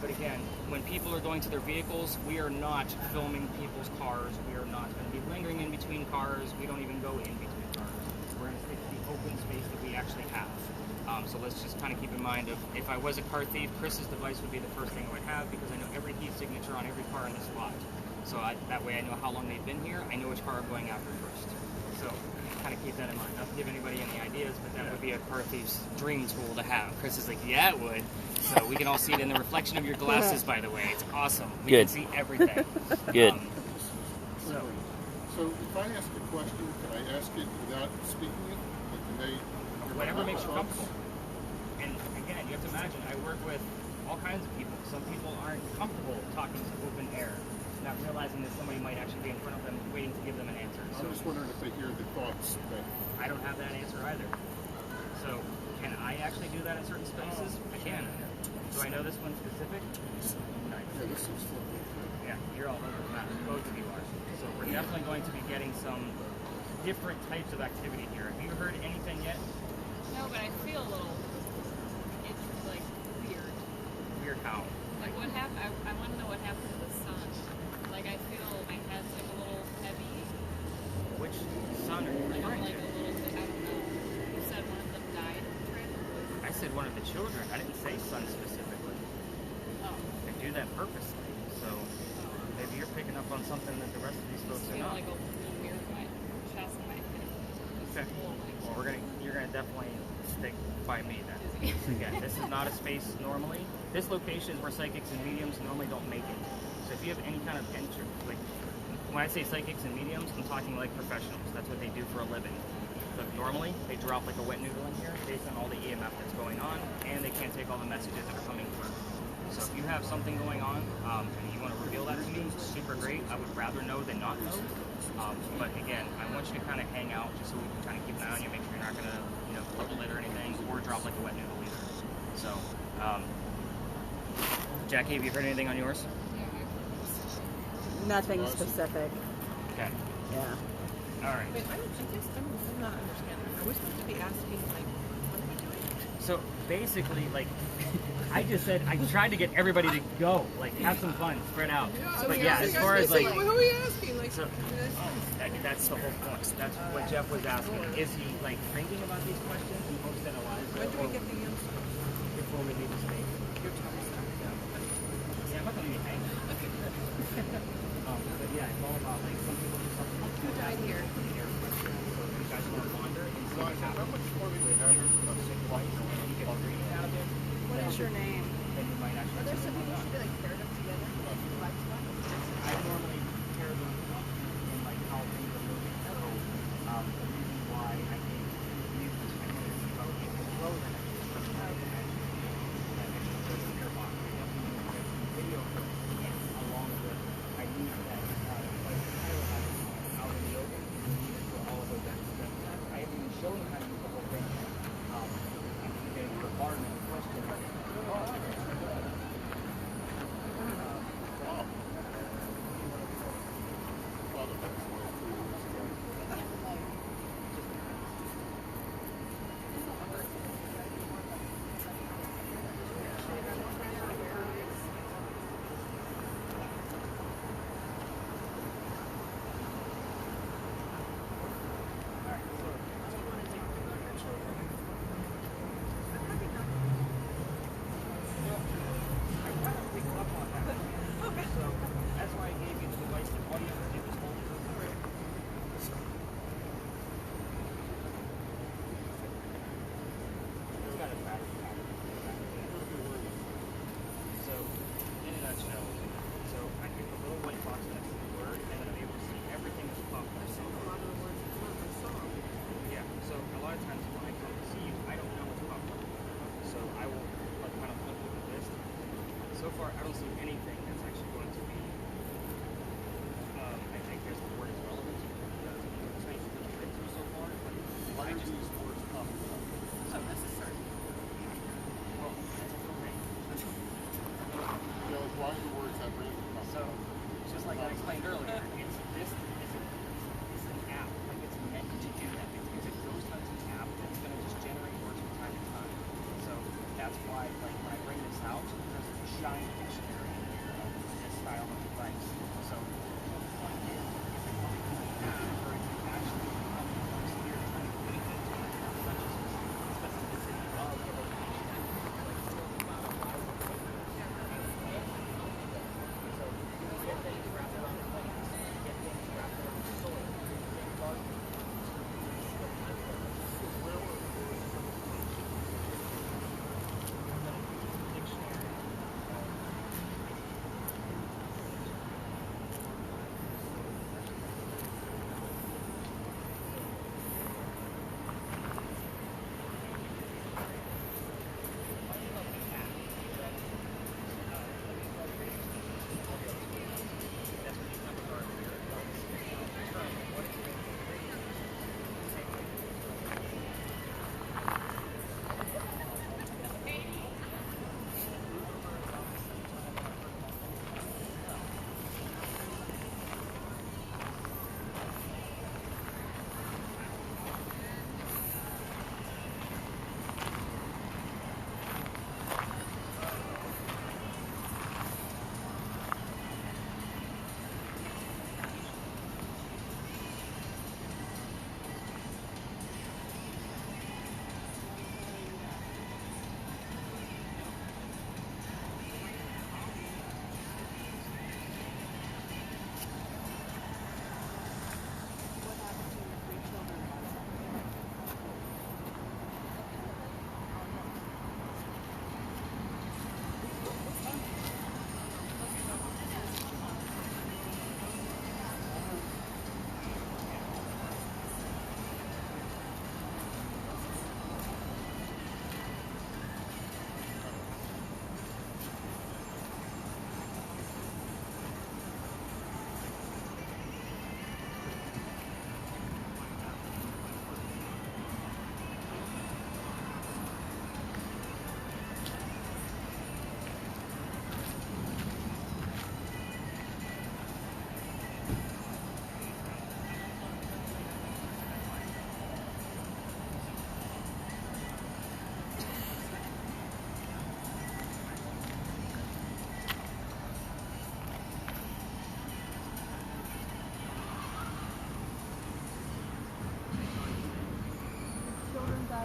But again, when people are going to their vehicles, we are not filming people's cars. We are not going to be lingering in between cars. We don't even go in between cars. We're going to stick to the open space that we actually have. So let's just kind of keep in mind if I was a car thief, Chris's device would be the first thing I would have because I know every heat signature on every car in this lot. So that way I know how long they've been here. I know which car I'm going after first. So kind of keep that in mind. Not to give anybody any ideas, but that would be a car thief's dream tool to have. Chris is like, yeah, it would. So we can all see it in the reflection of your glasses, by the way. It's awesome. We can see everything. Good. So if I ask a question, can I ask it without speaking it? Can they whatever makes you comfortable. And again, you have to imagine, I work with all kinds of people. Some people aren't comfortable talking to open air, not realizing that somebody might actually be in front of them waiting to give them an answer. So I'm just wondering if they hear the thoughts. I don't have that answer either. So can I actually do that in certain spaces? I can. Do I know this one specific? Nice. Yeah, this is Yeah, you're all over the map. Both of you are. So we're definitely going to be getting some different types of activity here. Have you heard anything yet? No, but I feel a little. It's like weird. Weird how? Like what happened? I want to know what happened to the sun. Like I feel my head's like a little heavy. Which sun are you Like referring a to? little bit. I don't know. You said one of them died. I said one of the children. I didn't say son specifically. Oh. They do that purposely. So maybe you're picking up on something that the rest of these folks I are feel not. like a little weird in my chest and my head. Okay. Well, you're gonna definitely stick by me then. Again, this is not a space normally. This location is where psychics and mediums normally don't make it. So if you have any kind of interest, like when I say psychics and mediums, I'm talking like professionals. That's what they do for a living. So normally they drop like a wet noodle in here based on all the EMF that's going on, and they can't take all the messages that are coming through. So if you have something going on and you want to reveal that to me, super great. I would rather know than not know. But again, I want you to kind of hang out just so we can kind of keep an eye on you, make sure you're not going to, level it or anything, or drop like a wet noodle either. So, Jackie, have you heard anything on yours? Nothing specific. Okay. Yeah. All right. Wait, I'm not understanding. Are we supposed to be asking, like, what are we doing? So basically, like, I just said I tried to get everybody to go, like, have some fun, spread out. But yeah, as far as like, who are we asking? Like, so, that's the whole point. That's what Jeff was asking. Is he like thinking about these questions and hopes that Eliza when do we get the answer? before we leave the space? You're telling us that. Yeah, I'm not gonna be hanging. But yeah, it's all about like some people just have to Who died here? So if you guys want to wander and see So what how happens, much more do they have? and you get a reading out of it, What is your name? then you might actually. Are there some people who should be like paired up together? I normally pair them up in like how things are moving. So the reason why I think you I think it's about getting the flow in it. Video along with I need that like pilot out in the open for all of those extra steps. I haven't even shown you how to use the whole thing. I'm getting the barman question. So far, I don't see anything that's actually going to be. I think there's the word is relevant because the space that we've been through so far. Why are these words popping up? So necessary. Well, that's a full name. Why do the words have random popping So, up? just like I explained earlier, this is an app. Like it's meant to do that. It's a ghost hunting app that's going to just generate words from time to time. So that's why, like when I bring this out, there's a giant dictionary of this style of device. So the point is, if it comes from the app, or if you actually come from a spirit such as specificity of the location, like so get things wrapped around the plants, get things wrapped around the soil, get gardening. Dictionary.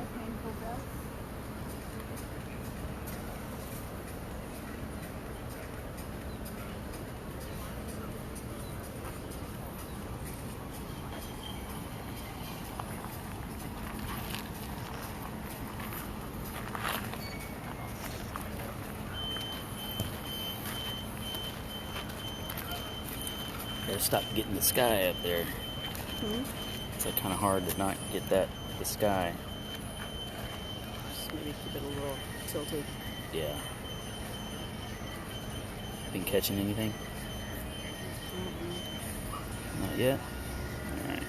painful breaths. Gotta stop getting the sky up there. It's like kind of hard to not get the sky. Just maybe keep it a little tilted. Yeah. Been catching anything? Not yet? Alright.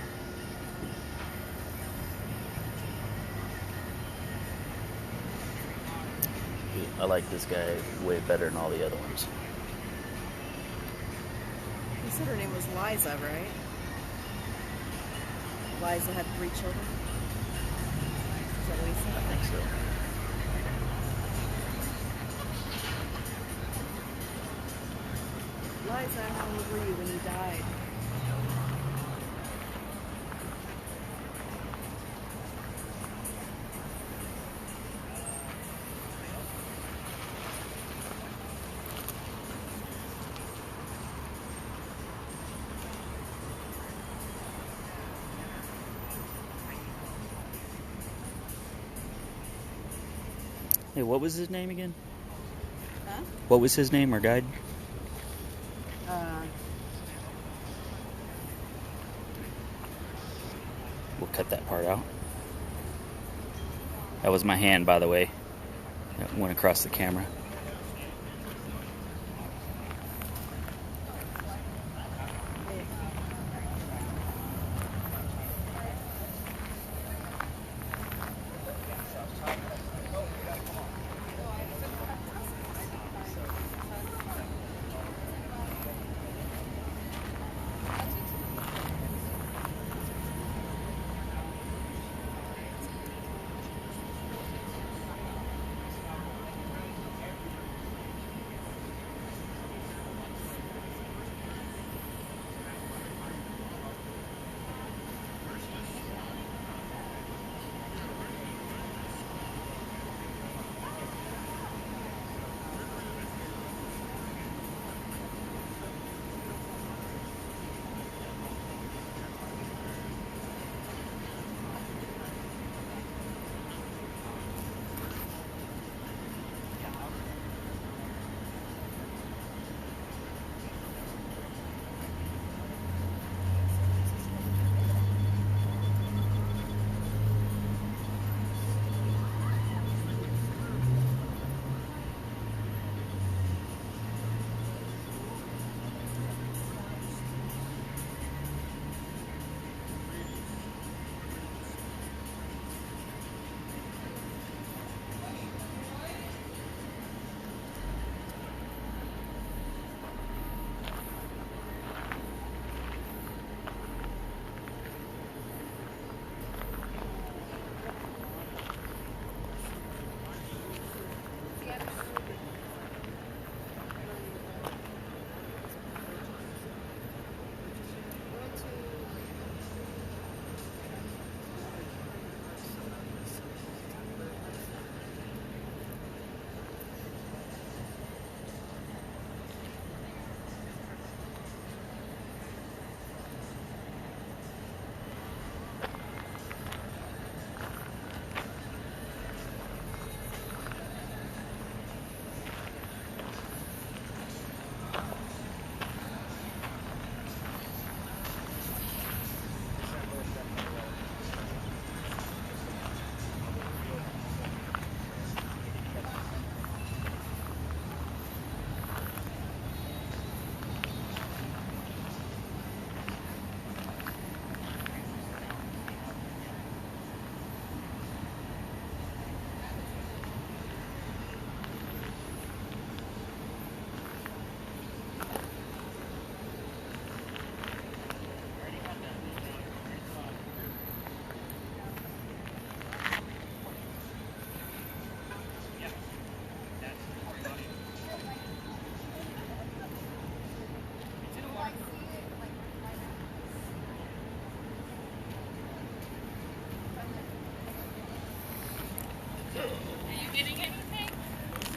I like this guy way better than all the other ones. You said her name was Liza, right? Liza had 3 children? Is that what he said? I think so. Liza, how old were you when you died? Hey, what was his name again? Huh? What was his name, our guide? We'll cut that part out. That was my hand, by the way. That went across the camera.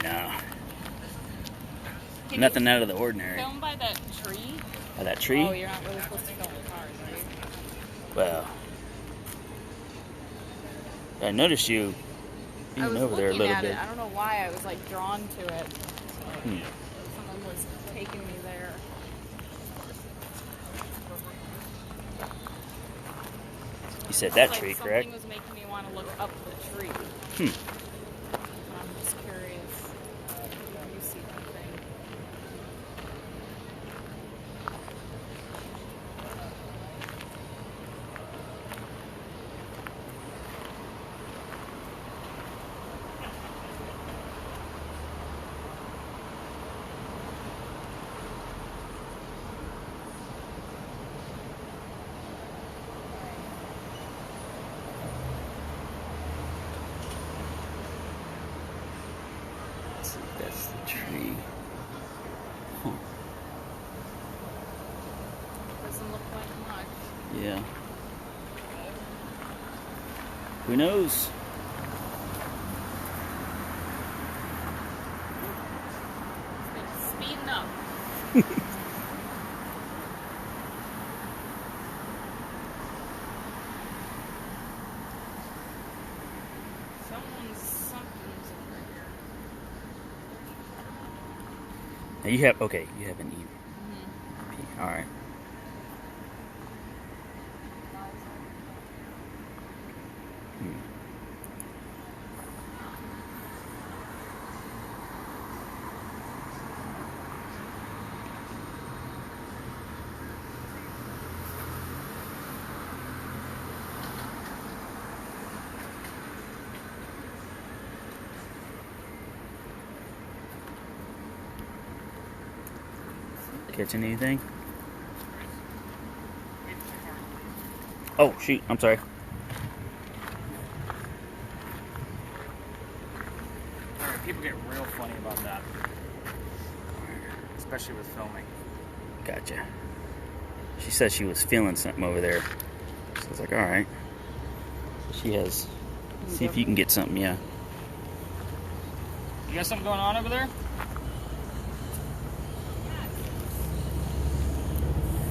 No. Nothing out of the ordinary. Film by that tree? By that tree? Oh, you're not really supposed to film cars, right? Well, I noticed you I was over there a looking little at bit. it. I don't know why I was like drawn to it. Someone was taking me there. You said that Like tree, something correct? was making me want to look up the tree. I'm just curious. If you see anything. That's the tree. Huh. Doesn't look like much. Yeah. Who knows? It's speeding up. Something's over here. Now you have you have an E. All right. Catching anything? Oh shoot! I'm sorry. People get real funny about that, especially with filming. Gotcha. She said she was feeling something over there. So I was like, all right. She has. See if you can get something. Yeah. You got something going on over there?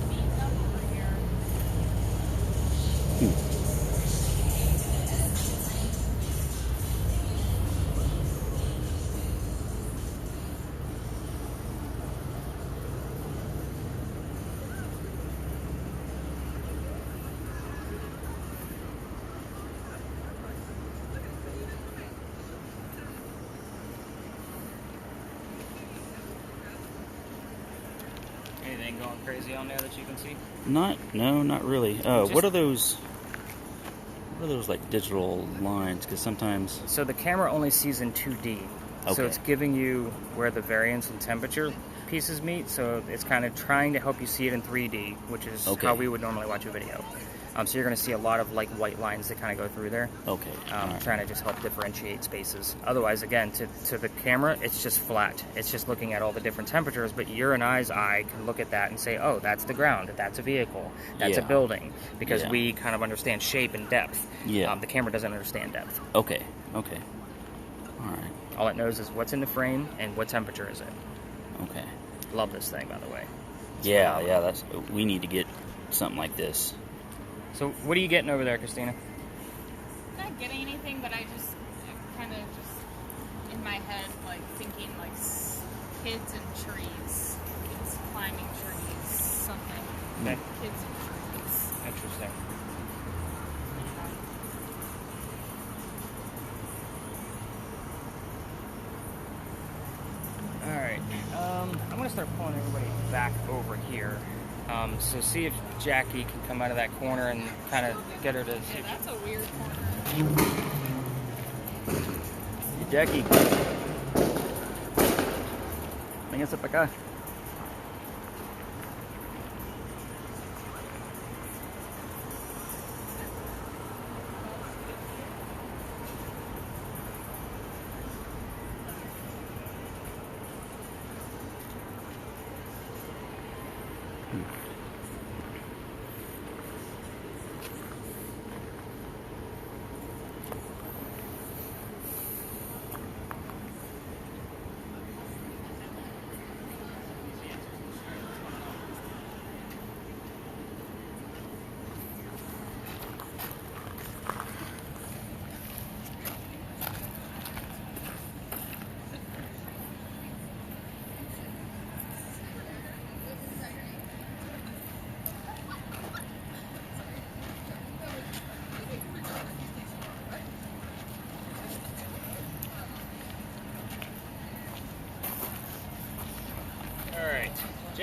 Speeding up over here. Anything going crazy on there that you can see? No, not really. Just- What are those? What are those like digital lines? Because sometimes. So the camera only sees in 2D. So Okay. it's giving you where the variance and temperature pieces meet. So it's kind of trying to help you see it in 3D, which is Okay. how we would normally watch a video. So you're going to see a lot of like white lines that kind of go through there. Okay. all right. Trying to just help differentiate spaces. Otherwise, again, to the camera, it's just flat. It's just looking at all the different temperatures, but your and I's eye can look at that and say, oh, that's the ground, that's a vehicle, that's a Yeah. building, because Yeah. we kind of understand shape and depth. Yeah. The camera doesn't understand depth. Okay. Okay. All right. All it knows is what's in the frame and what temperature is it. Okay. Love this thing, by the way. Yeah. Yeah. That's. We need to get something like this. So what are you getting over there, Christina? Not getting anything, but I just kind of just in my head like thinking like kids and trees, kids climbing trees, something. Okay. Kids and trees. Interesting. Alright, I'm going to start pulling everybody back over here. So see if Jackie can come out of that corner and kind of get her to... Yeah, that's a weird corner. Hey, Jackie. Véngase para acá.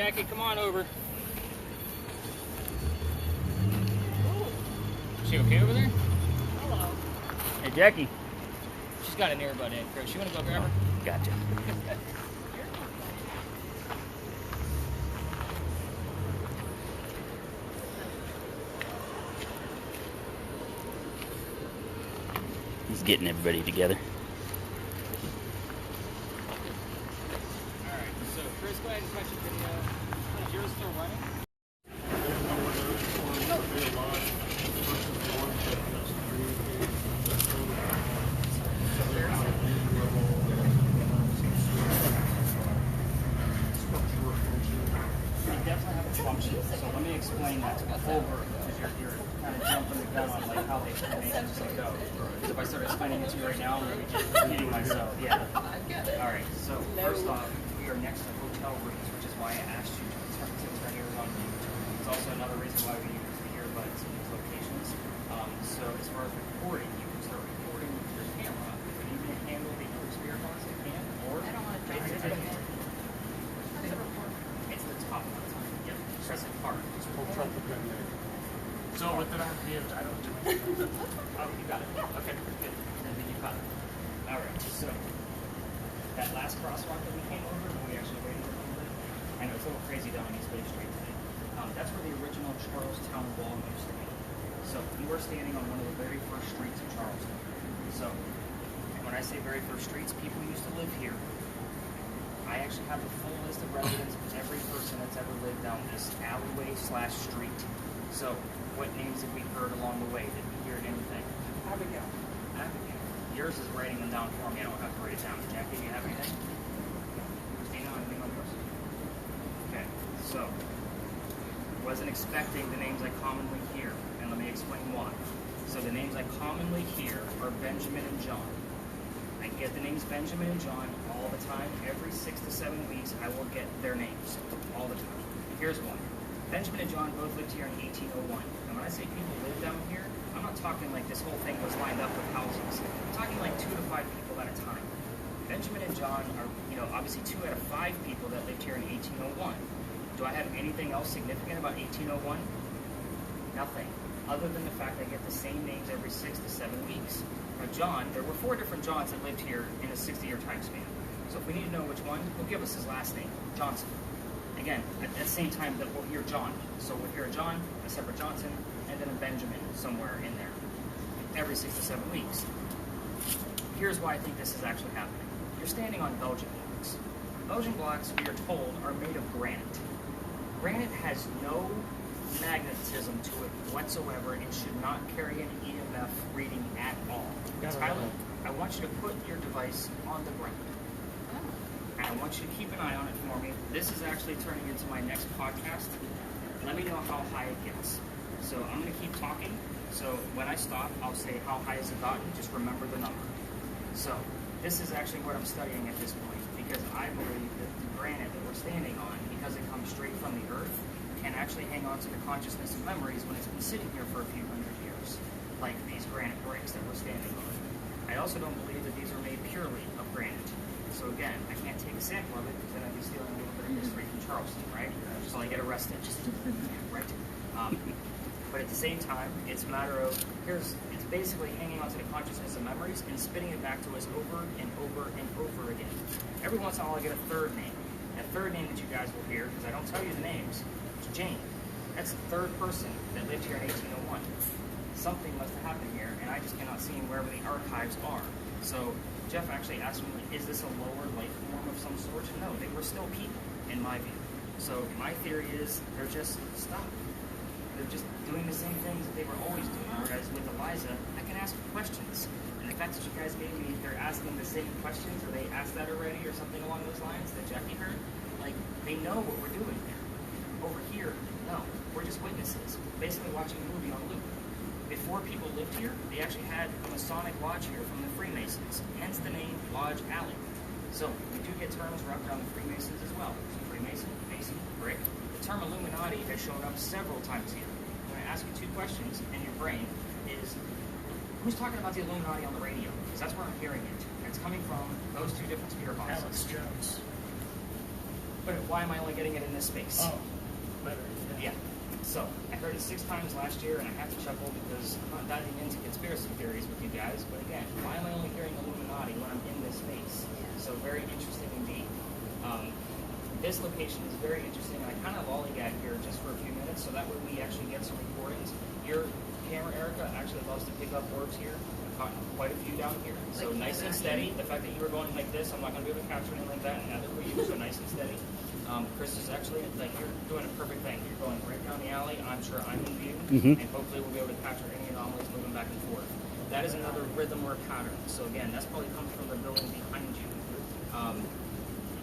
Jackie, come on over. She okay over there? Hello. Hey, Jackie. She's got an earbud in. Chris, you want to go grab her? Gotcha. He's getting everybody together. Alright, so Chris, go ahead and catch your video. Is yours still running? So let me explain that to the full group, because you're kind of jumping the gun on like how they essentially go. Because if I start explaining it to you right now, I'm going to be just repeating myself. Yeah. All right. So first off, we are next to hotel rooms, which is why I asked you to turn yours on mute. It's also another reason why we use the earbuds in these locations. So as far as recording, you can start recording with your camera. But you can handle the other spear box you can, or I don't want to drive it. It's the top one. Press it hard. So with that I'm mute, I don't do it. Oh, you got it. Okay, good. And then you got it. All right, so that last crosswalk that we came over, when we actually waited a little bit, I know it's a little crazy down East Bay Street today. That's where the original Charlestown Wall used to be. So you are standing on one of the very first streets of Charleston. So when I say very first streets, people used to live here. I actually have the full list of residents of every person that's ever lived down this alleyway/street. So, what names have we heard along the way? Did we hear anything? Abigail. Abigail. Yours is writing them down for me. I don't have to write it down. Jackie, do you have anything? Christina, anything on yours? Okay, so, wasn't expecting the names I commonly hear, and let me explain why. So, the names I commonly hear are Benjamin and John. I get the names Benjamin and John all the time. Every 6 to 7 weeks, I will get their names all the time. Here's one. Benjamin and John both lived here in 1801. And when I say people live down here, I'm not talking like this whole thing was lined up with houses. I'm talking like 2 to 5 people at a time. Benjamin and John are, obviously 2 out of 5 people that lived here in 1801. Do I have anything else significant about 1801? Nothing. Other than the fact I get the same names every 6 to 7 weeks. Now, John, there were 4 different Johns that lived here in a 60-year time span. So if we need to know which one, he'll give us his last name, Johnson. Again, at the same time that we'll hear John. So we'll hear a John, a separate Johnson, and then a Benjamin somewhere in there every 6 to 7 weeks. Here's why I think this is actually happening. You're standing on Belgian blocks. Belgian blocks, we are told, are made of granite. Granite has no magnetism to it whatsoever and should not carry an EMF reading at all. Tyler, I want you to put your device on the ground. And I want you to keep an eye on it for me. This is actually turning into my next podcast. Let me know how high it gets. So I'm going to keep talking. So when I stop, I'll say how high has it gotten. Just remember the number. So this is actually what I'm studying at this point, because I believe that the granite that we're standing on, because it comes straight from the earth, can actually hang on to the consciousness of memories when it's been sitting here for a few hundred years, like these granite bricks that we're standing on. I also don't believe that these are made purely of granite. So again, I can't take a sample of it because then I'd be stealing a little bit of history from Charleston, right? So I get arrested. Right? But at the same time, it's a matter of, it's basically hanging on to the consciousness of memories and spitting it back to us over and over and over again. Every once in a while I get a third name. That third name that you guys will hear, because I don't tell you the names, is Jane. That's the third person that lived here in 1801. Something must have happened here, and I just cannot see wherever the archives are. So Jeff actually asked me, is this a lower life form of some sort? No, they were still people, in my view. So my theory is they're just stuck. They're just doing the same things that they were always doing. Whereas with Eliza, I can ask questions. And the fact that you guys gave me, they're asking the same questions, or they asked that already, or something along those lines that Jackie heard, like, they know what we're doing here. Over here, no. We're just witnesses, basically watching a movie on loop. Before people lived here, they actually had a Masonic lodge here from the Freemasons, hence the name Lodge Alley. So we do get terms wrapped around the Freemasons as well. So Freemason, Mason, Brick. The term Illuminati has shown up several times here. When I ask you 2 questions in your brain is, who's talking about the Illuminati on the radio? Because that's where I'm hearing it. And it's coming from those 2 different speaker boxes. Alex Jones. But why am I only getting it in this space? Oh, better. Yeah. So I heard it 6 times last year, and I have to chuckle because I'm not diving into conspiracy theories with you guys. But again, why am I only hearing Illuminati when I'm in this space? So very interesting indeed. This location is very interesting, and I kind of lollygag here just for a few minutes, so that way we actually get some recordings. Your camera, Erica, actually loves to pick up orbs here. I've caught quite a few down here. So like nice and steady. The fact that you were going like this, I'm not going to be able to capture anything like that, and neither will you, so nice and steady. Chris is actually, like, you're doing a perfect thing. You're going right down the alley. I'm sure I'm in view, and hopefully we'll be able to capture any anomalies moving back and forth. That is another rhythm or pattern. So again, that's probably comes from the building behind you.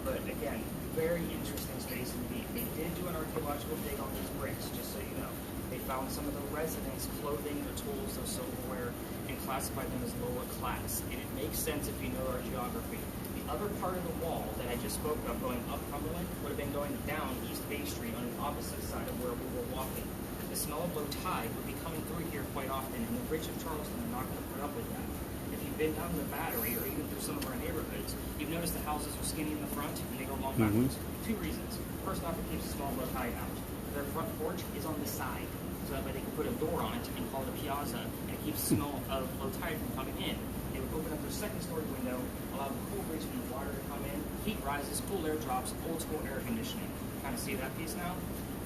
But again, very interesting space indeed. They did do an archaeological dig on these bricks, just so you know. They found some of the residents' clothing, their tools, their silverware, and classified them as lower class. And it makes sense if you know our geography. The other part of the wall that I just spoke of going up Cumberland would have been going down East Bay Street on the opposite side of where we were walking. The smell of low tide would be coming through here quite often, and the rich of Charleston are not going to put up with that. If you've been down the Battery or even through some of our neighborhoods, you've noticed the houses are skinny in the front and they go long backwards. 2 reasons. First off, it keeps the small low tide out. Their front porch is on the side, so that way they can put a door on it and call it a piazza, and it keeps the smell of low tide from coming in. They would open up their second story window, allow the cool breeze from the water to come in, heat rises, cool air drops, old school air conditioning. Kind of see that piece now?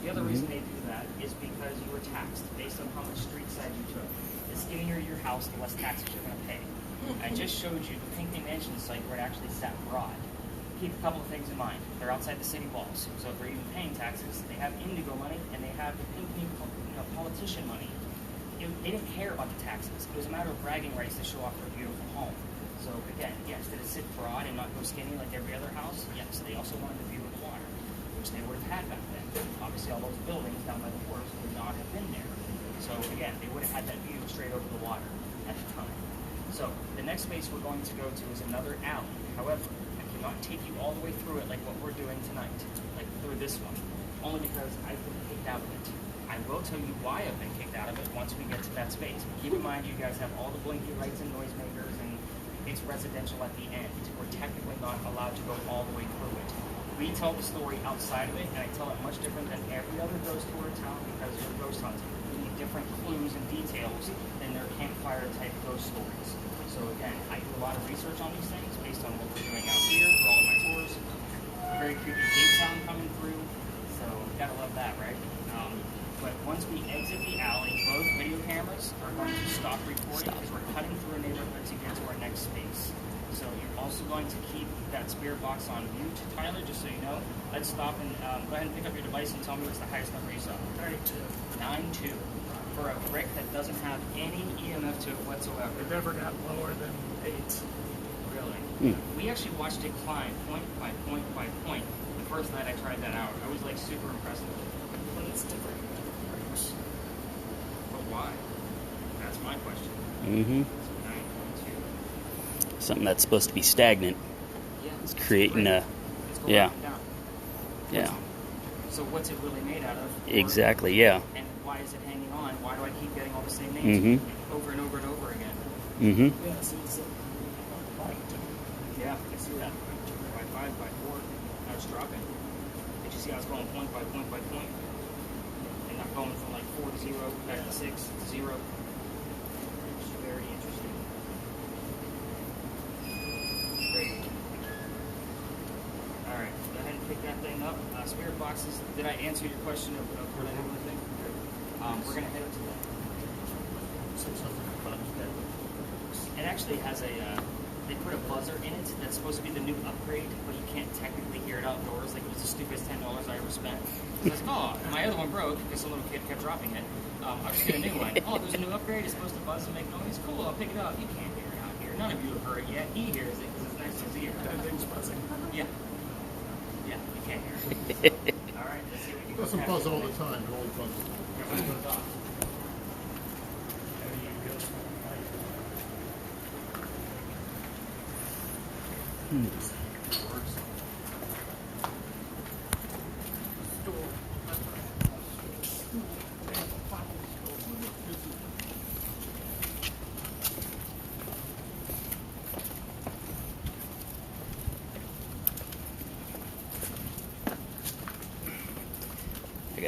The other reason they do that is because you were taxed based on how much street side you took. The skinnier your house, the less taxes you're going to pay. I just showed you the Pinckney Mansion site where it actually sat broad. Keep a couple of things in mind. They're outside the city walls, so if they're even paying taxes, they have Indigo money and they have the Pinckney politician money. They didn't care about the taxes. It was a matter of bragging rights to show off their beautiful home. So again, yes, did it sit broad and not go skinny like every other house? Yes, they also wanted the view of the water, which they would have had back then. Obviously, all those buildings down by the wharves would not have been there. So again, they would have had that view straight over the water at the time. So the next space we're going to go to is another alley. However, I cannot take you all the way through it like what we're doing tonight, like through this one, only because I've been kicked out of it. I will tell you why I've been kicked out of it once we get to that space. But keep in mind, you guys have all the blinky lights and noisemakers, and it's residential at the end. We're technically not allowed to go all the way through it. We tell the story outside of it, and I tell it much different than every other ghost tour in town because we're ghost hunting. We need different clues and details than their campfire type ghost stories. So again, I do a lot of research on these things based on what we're doing out here for all of my tours. Very creepy gate sound coming through, so gotta love that, right? But once we exit the alley, both video cameras are going to stop recording because we're cutting through a neighborhood to get to our next space. So you're also going to keep that spirit box on mute, Tyler, just so you know. Let's stop and go ahead and pick up your device and tell me what's the highest number you saw. 9.2. For a brick that doesn't have any EMF to it whatsoever. It never got lower than 8. Really? We actually watched it climb point by point by point. The first night I tried that out, I was like super impressed with it. But it's different. But why? That's my question. So 9.2. Something that's supposed to be stagnant. Yeah. It's creating a... It's going Yeah. up and down. Yeah. So what's it really made out of? Exactly, yeah. And why is it hanging on? Why do I keep getting all the same names over and over and over again? Yeah, so it's Yeah, I see that. By 5, by 4, now it's dropping. Did you see how it's going point by point by point? And not going from like 4 to 0, back to 6 to 0. It's very interesting. Great. Alright, go ahead and pick that thing up. Spirit boxes, did I answer your question of what I do with the thing? We're going to head up to that. It actually has a, they put a buzzer in it that's supposed to be the new upgrade, but you can't technically hear it outdoors. Like, it was the stupidest $10 I ever spent. I was like, oh, my other one broke because some little kid kept dropping it. I'll just get a new one. Oh, there's a new upgrade. It's supposed to buzz and make noise. Cool, I'll pick it up. You can't hear it out here. None of you have heard it yet. He hears it because it's next to his ear. that thing's buzzing. Yeah. Yeah, you can't hear it. All right, let's see if we can It go doesn't past buzz it. all the time. It only buzzes. Yeah, let's put it off.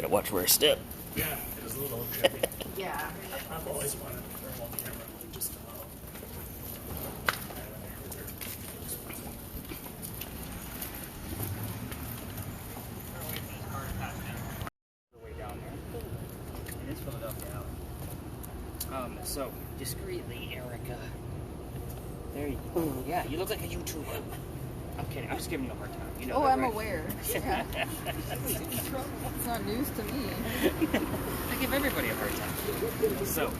gotta watch where I step. Yeah, it was a little heavy. Yeah. I've always wanted to throw on camera. Just way down there. It is Philadelphia Alley. So discreetly, Erica. There you go. Yeah, you look like a YouTuber. I'm kidding. I'm just giving you a hard time. You know Oh, that, I'm right? aware. Yeah. It's not news to me. I give everybody a hard time. So,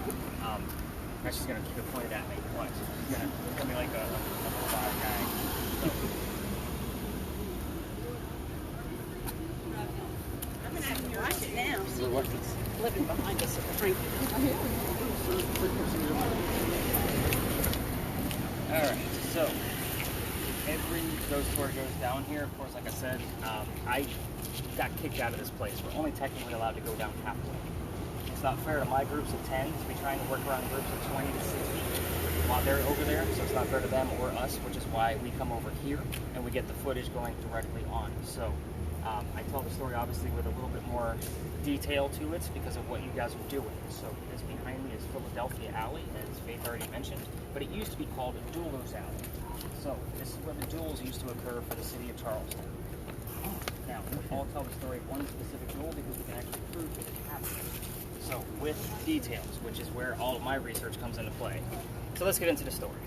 she's gonna keep it pointed at me. Watch. She's gonna look at me like a robot guy. I'm gonna have to watch it now. We're watching. Living behind us at the Frankie. Alright, so every ghost tour goes down here. Of course, like I said, I got kicked out of this place. We're only technically allowed to go down halfway. It's not fair to my groups of 10 to be trying to work around groups of 20 to 60 while they're over there, so it's not fair to them or us, which is why we come over here and we get the footage going directly on. So I tell the story obviously with a little bit more detail to it because of what you guys are doing. So this behind me is Philadelphia Alley, as Faith already mentioned, but it used to be called Duelers Alley. So this is where the duels used to occur for the city of Charleston. Now, I'll tell the story of one specific duel because we can actually prove that it happened. So with details, which is where all of my research comes into play. So let's get into the story.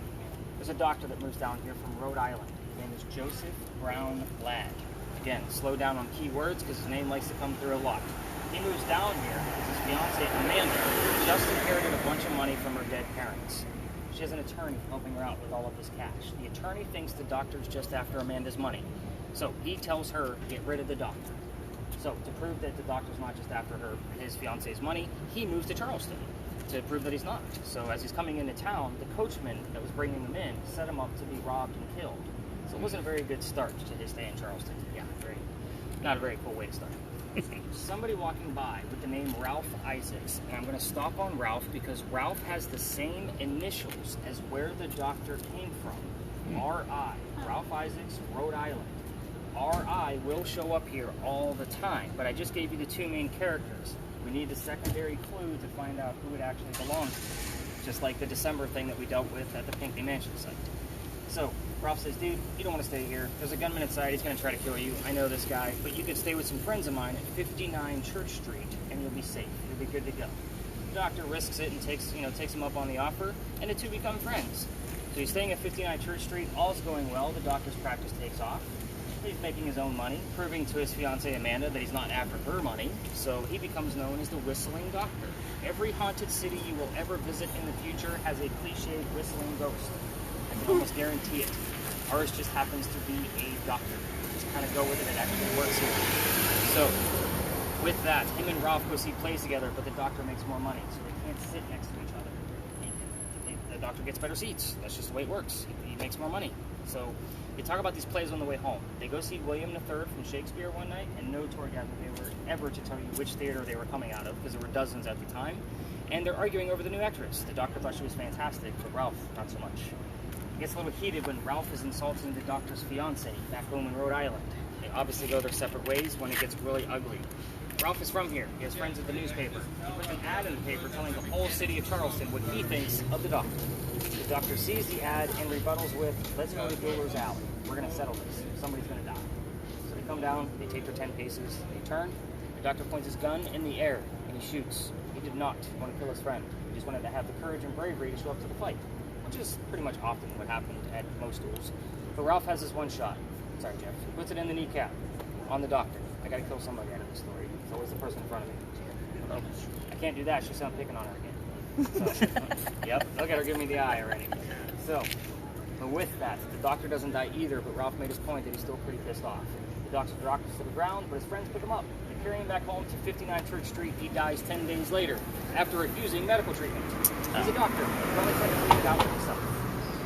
There's a doctor that moves down here from Rhode Island. His name is Joseph Brown Ladd. Again, slow down on keywords because his name likes to come through a lot. He moves down here because his fiancée, Amanda, just inherited a bunch of money from her dead parents. She has an attorney helping her out with all of this cash. The attorney thinks the doctor's just after Amanda's money. So he tells her to get rid of the doctor. So to prove that the doctor's not just after his fiance's money, he moves to Charleston to prove that he's not. So as he's coming into town, the coachman that was bringing him in set him up to be robbed and killed. So it wasn't a very good start to his stay in Charleston. Yeah, not a very cool way to start. Somebody walking by with the name Ralph Isaacs, and I'm going to stop on Ralph because Ralph has the same initials as where the doctor came from. R.I. Ralph Isaacs, Rhode Island. R.I. will show up here all the time, but I just gave you the two main characters. We need the secondary clue to find out who it actually belongs to, just like the December thing that we dealt with at the Pinkley Mansion site. So Ralph says, dude, you don't want to stay here. There's a gunman inside. He's going to try to kill you. I know this guy, but you could stay with some friends of mine at 59 Church Street, and you'll be safe. You'll be good to go. The doctor risks it and takes him up on the offer, and the two become friends. So he's staying at 59 Church Street. All's going well. The doctor's practice takes off. He's making his own money, proving to his fiancée Amanda that he's not after her money. So he becomes known as the Whistling Doctor. Every haunted city you will ever visit in the future has a cliched whistling ghost. I can almost guarantee it. Ours just happens to be a doctor. Just kind of go with it. It actually works here. So with that, him and Ralph go see plays together, but the doctor makes more money, so they can't sit next to each other. The doctor gets better seats. That's just the way it works. He makes more money. So they talk about these plays on the way home. They go see William III from Shakespeare one night, and no tour guide will be ever to tell you which theater they were coming out of, because there were dozens at the time. And they're arguing over the new actress. The doctor thought she was fantastic, but Ralph, not so much. It gets a little heated when Ralph is insulting the doctor's fiancée back home in Rhode Island. They obviously go their separate ways when it gets really ugly. Ralph is from here. He has friends at the newspaper. He puts an ad in the paper telling the whole city of Charleston what he thinks of the doctor. The doctor sees the ad and rebuttals with, let's go to Duelers Alley. We're going to settle this. Somebody's going to die. So they come down, they take their 10 paces, they turn. The doctor points his gun in the air, and he shoots. He did not want to kill his friend. He just wanted to have the courage and bravery to show up to the fight, which is pretty much often what happened at most duels. But Ralph has his one shot. Sorry, Jeff. He puts it in the kneecap on the doctor. I got to kill somebody out of this story. It's always the person in front of me. I can't do that. She'll sound picking on her again. So, yep, look at her give me the eye already. So, but with that, the doctor doesn't die either, but Ralph made his point that he's still pretty pissed off. The doctor drops to the ground, but his friends pick him up. They carry him back home to 59 Church Street. He dies 10 days later after refusing medical treatment. He's a doctor. He's only technically a doctor himself.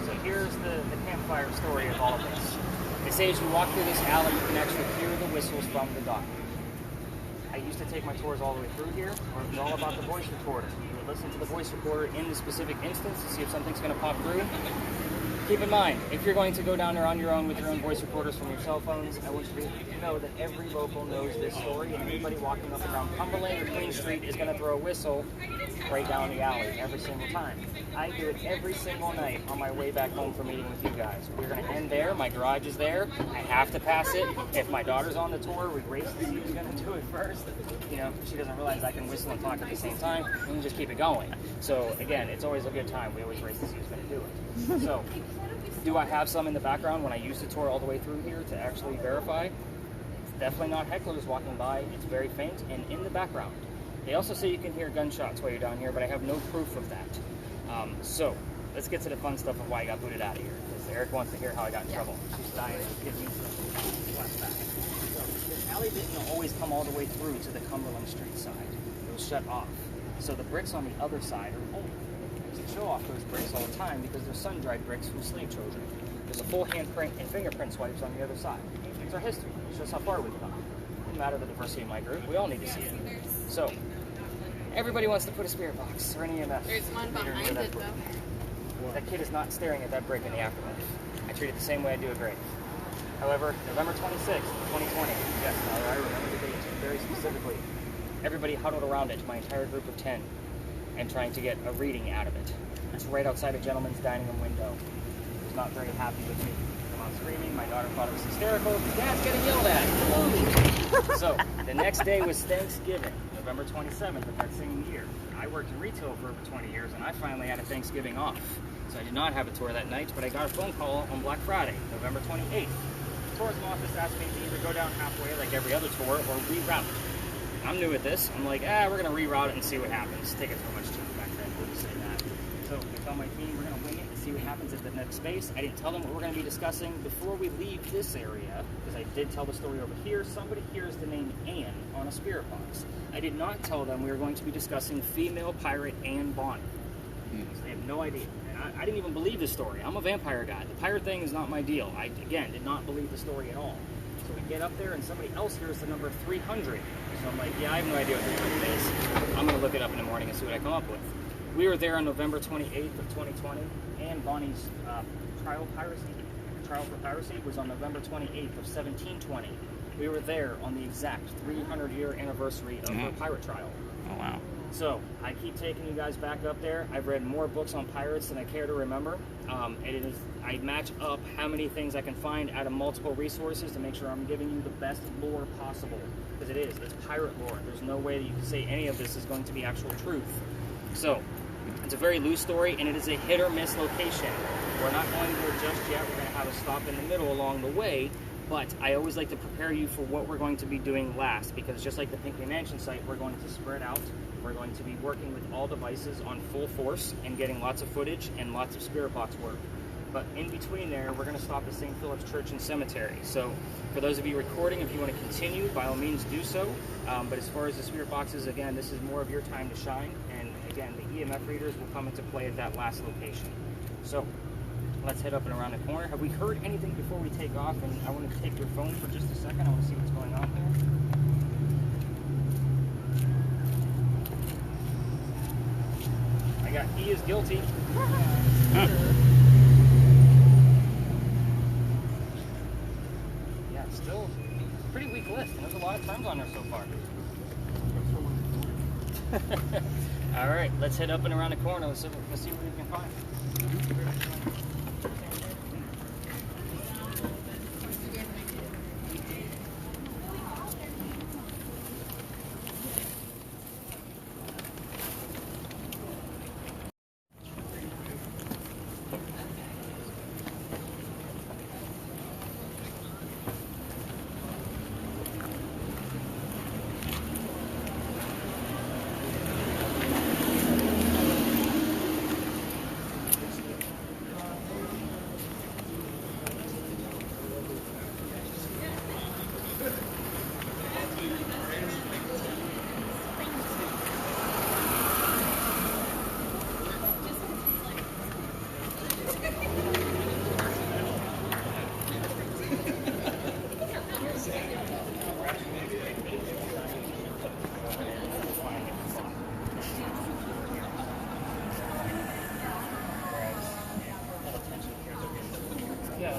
So here's the campfire story of all of this. They say as you walk through this alley, you can actually hear the whistles from the doctor. I used to take my tours all the way through here, where it was all about the voice recorder. You would listen to the voice recorder in the specific instance to see if something's going to pop through. Keep in mind, if you're going to go down there on your own with your own voice recorders from your cell phones, I want you to know that every local knows this story, and anybody walking up and down Cumberland or Queen Street is going to throw a whistle right down the alley every single time. I do it every single night on my way back home from meeting with you guys. We're going to end there. My garage is there. I have to pass it. If my daughter's on the tour, we race to see who's going to do it first. You know, she doesn't realize I can whistle and talk at the same time, and we just keep it going. So, again, it's always a good time. We always race to see who's going to do it. So, do I have some in the background when I use the tour all the way through here to actually verify? It's definitely not hecklers walking by. It's very faint and in the background. They also say you can hear gunshots while you're down here, but I have no proof of that. So, let's get to the fun stuff of why I got booted out of here, because Eric wants to hear how I got in trouble. She's dying to give me some flashback. So, this alley didn't always come all the way through to the Cumberland Street side. It was shut off. So the bricks on the other side are old. To show off those bricks all the time because they're sun-dried bricks from slave children. There's a full handprint and fingerprint swipes on the other side. It's our history. It shows how far we've come. It doesn't matter the diversity in my group. We all need to see it. So, everybody wants to put a spirit box or any of that. There's one behind it, though. That kid is not staring at that brick in the afterlife. I treat it the same way I do a grave. However, November 26th, 2020, yes, I remember the date very specifically. Everybody huddled around it, my entire group of 10. And trying to get a reading out of it. It's right outside a gentleman's dining room window. He was not very happy with me. I'm screaming. My daughter thought it was hysterical. Dad's getting yelled at. So, the next day was Thanksgiving, November 27th of that same year. I worked in retail for over 20 years, and I finally had a Thanksgiving off. So I did not have a tour that night, but I got a phone call on Black Friday, November 28th. The tourism office asked me to either go down halfway like every other tour or reroute. I'm new at this. I'm like, we're going to reroute it and see what happens. Tickets were much cheaper back then, we'll just say that. So I tell my team we're going to wing it and see what happens at the next space. I didn't tell them what we're going to be discussing before we leave this area, because I did tell the story over here. Somebody hears the name Anne on a spirit box. I did not tell them we were going to be discussing female pirate Anne Bonny. So they have no idea. And I didn't even believe the story. I'm a vampire guy. The pirate thing is not my deal. I, again, did not believe the story at all. So we get up there and somebody else hears the number 300. So I'm like, I have no idea what 300 is. I'm going to look it up in the morning and see what I come up with. We were there on November 28th of 2020. Anne Bonny's trial for piracy was on November 28th of 1720. We were there on the exact 300-year anniversary of her pirate trial. Oh, wow. So, I keep taking you guys back up there. I've read more books on pirates than I care to remember. I match up how many things I can find out of multiple resources to make sure I'm giving you the best lore possible. Because it's pirate lore. There's no way that you can say any of this is going to be actual truth. So, it's a very loose story, and it is a hit or miss location. We're not going there just yet. We're going to have a stop in the middle along the way. But I always like to prepare you for what we're going to be doing last, because just like the Pinkley Mansion site, we're going to spread out. We're going to be working with all devices on full force and getting lots of footage and lots of spirit box work. But in between there, we're going to stop at St. Philip's Church and Cemetery. So for those of you recording, if you want to continue, by all means do so. But as far as the spirit boxes, again, this is more of your time to shine. And again, the EMF readers will come into play at that last location. So let's head up and around the corner. Have we heard anything before we take off? And I want to take your phone for just a second. I want to see what's going on here. I got E is guilty. Yeah, still a pretty weak list. And there's a lot of terms on there so far. All right, let's head up and around the corner. Let's see what we can find. Yeah.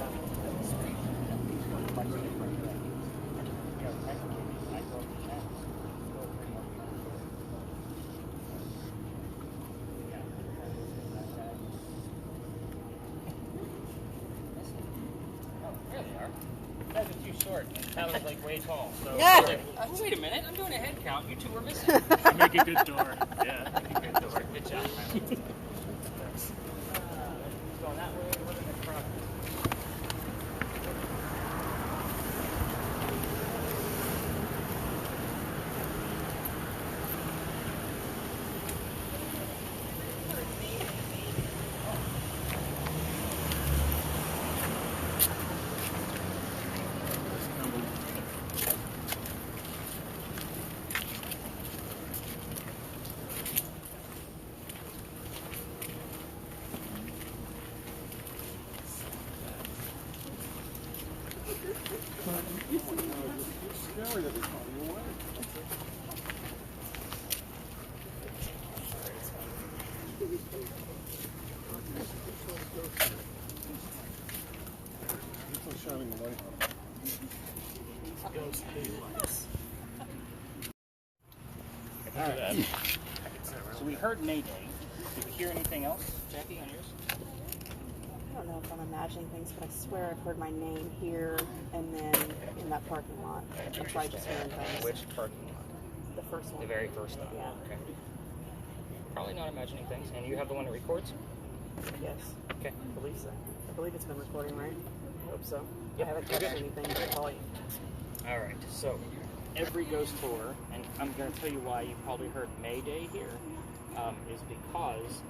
You guys are too short, and Tyler's like way tall. So oh, wait a minute, I'm doing a head count. You two were missing. Make a good door. Yeah. Make a good door. Good job, man. Thanks. Going that way, we're in the front. It's scary that it's on your way. It's like shining the light on. Alright. So we heard Mayday. Did we hear anything else, Jackie, on yours? I don't know if I'm imagining things, but I swear I've heard my name here and then in that parking lot. That's why I just heard things. Which parking lot? The first one. The very first one? Yeah. Okay. Probably not imagining things. And you have the one that records? Yes. Okay. I believe so. I believe it's been recording, right? I hope so. Yep. I haven't touched anything to call you. Alright, so every ghost tour, and I'm going to tell you why you probably heard Mayday here, is because,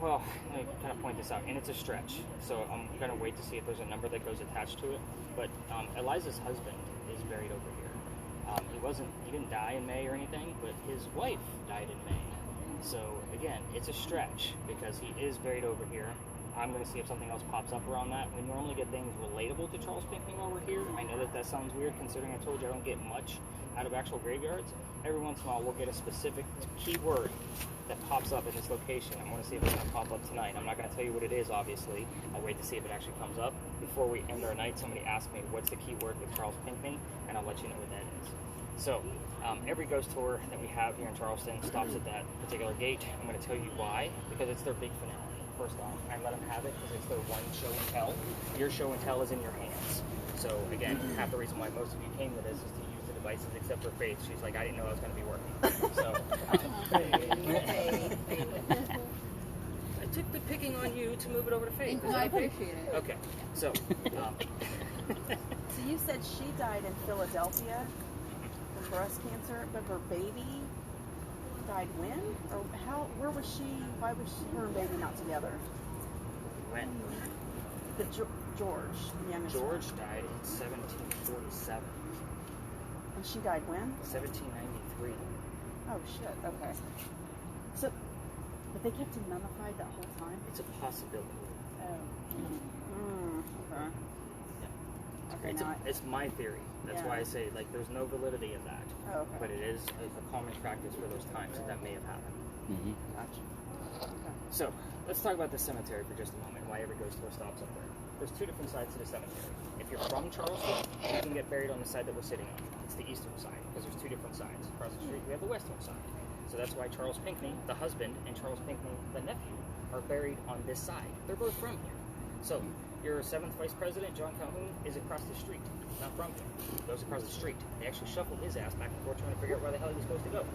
well, let me kind of point this out, and it's a stretch, so I'm going to wait to see if there's a number that goes attached to it, but Eliza's husband is buried over here. He didn't die in May or anything, but his wife died in May. So again, it's a stretch because he is buried over here. I'm going to see if something else pops up around that. We normally get things relatable to Charles Pinckney while we're here. I know that sounds weird considering I told you I don't get much out of actual graveyards. Every once in a while we'll get a specific keyword that pops up in this location. I'm going to see if it's going to pop up tonight. I'm not going to tell you what it is, obviously. I'll wait to see if it actually comes up. Before we end our night, somebody asked me what's the keyword with Charles Pinckney, and I'll let you know what that is. So, every ghost tour that we have here in Charleston stops at that particular gate. I'm going to tell you why, because it's their big finale. First off, I let them have it because it's their one show and tell. Your show and tell is in your hands. So again, half the reason why most of you came to this is to use the devices, except for Faith. She's like, I didn't know I was going to be working. So I took the picking on you to move it over to Faith. I appreciate it. Okay, so So you said she died in Philadelphia from breast cancer, but her baby died when? Or how? Where was she? Why was her and baby not together? when The George, the youngest one. George died in 1747, And she died when? 1793. Oh shit. Okay. So, but they kept him mummified that whole time. It's a possibility. Oh. Okay. Okay. It's my theory. That's Yeah. why I say, like, there's no validity in that. Oh, okay. But it is a common practice for those times that may have happened. Gotcha. Okay. So, let's talk about the cemetery for just a moment, why every ghost tour stops up there. There's two different sides to the cemetery. If you're from Charleston, you can get buried on the side that we're sitting on. It's the eastern side, because there's two different sides. Across the street, we have the western side. So that's why Charles Pinckney, the husband, and Charles Pinckney, the nephew, are buried on this side. They're both from here. So, your 7th Vice President, John Calhoun, is across the street, not from here. He goes across the street. They actually shuffled his ass back and forth trying to figure out where the hell he was supposed to go.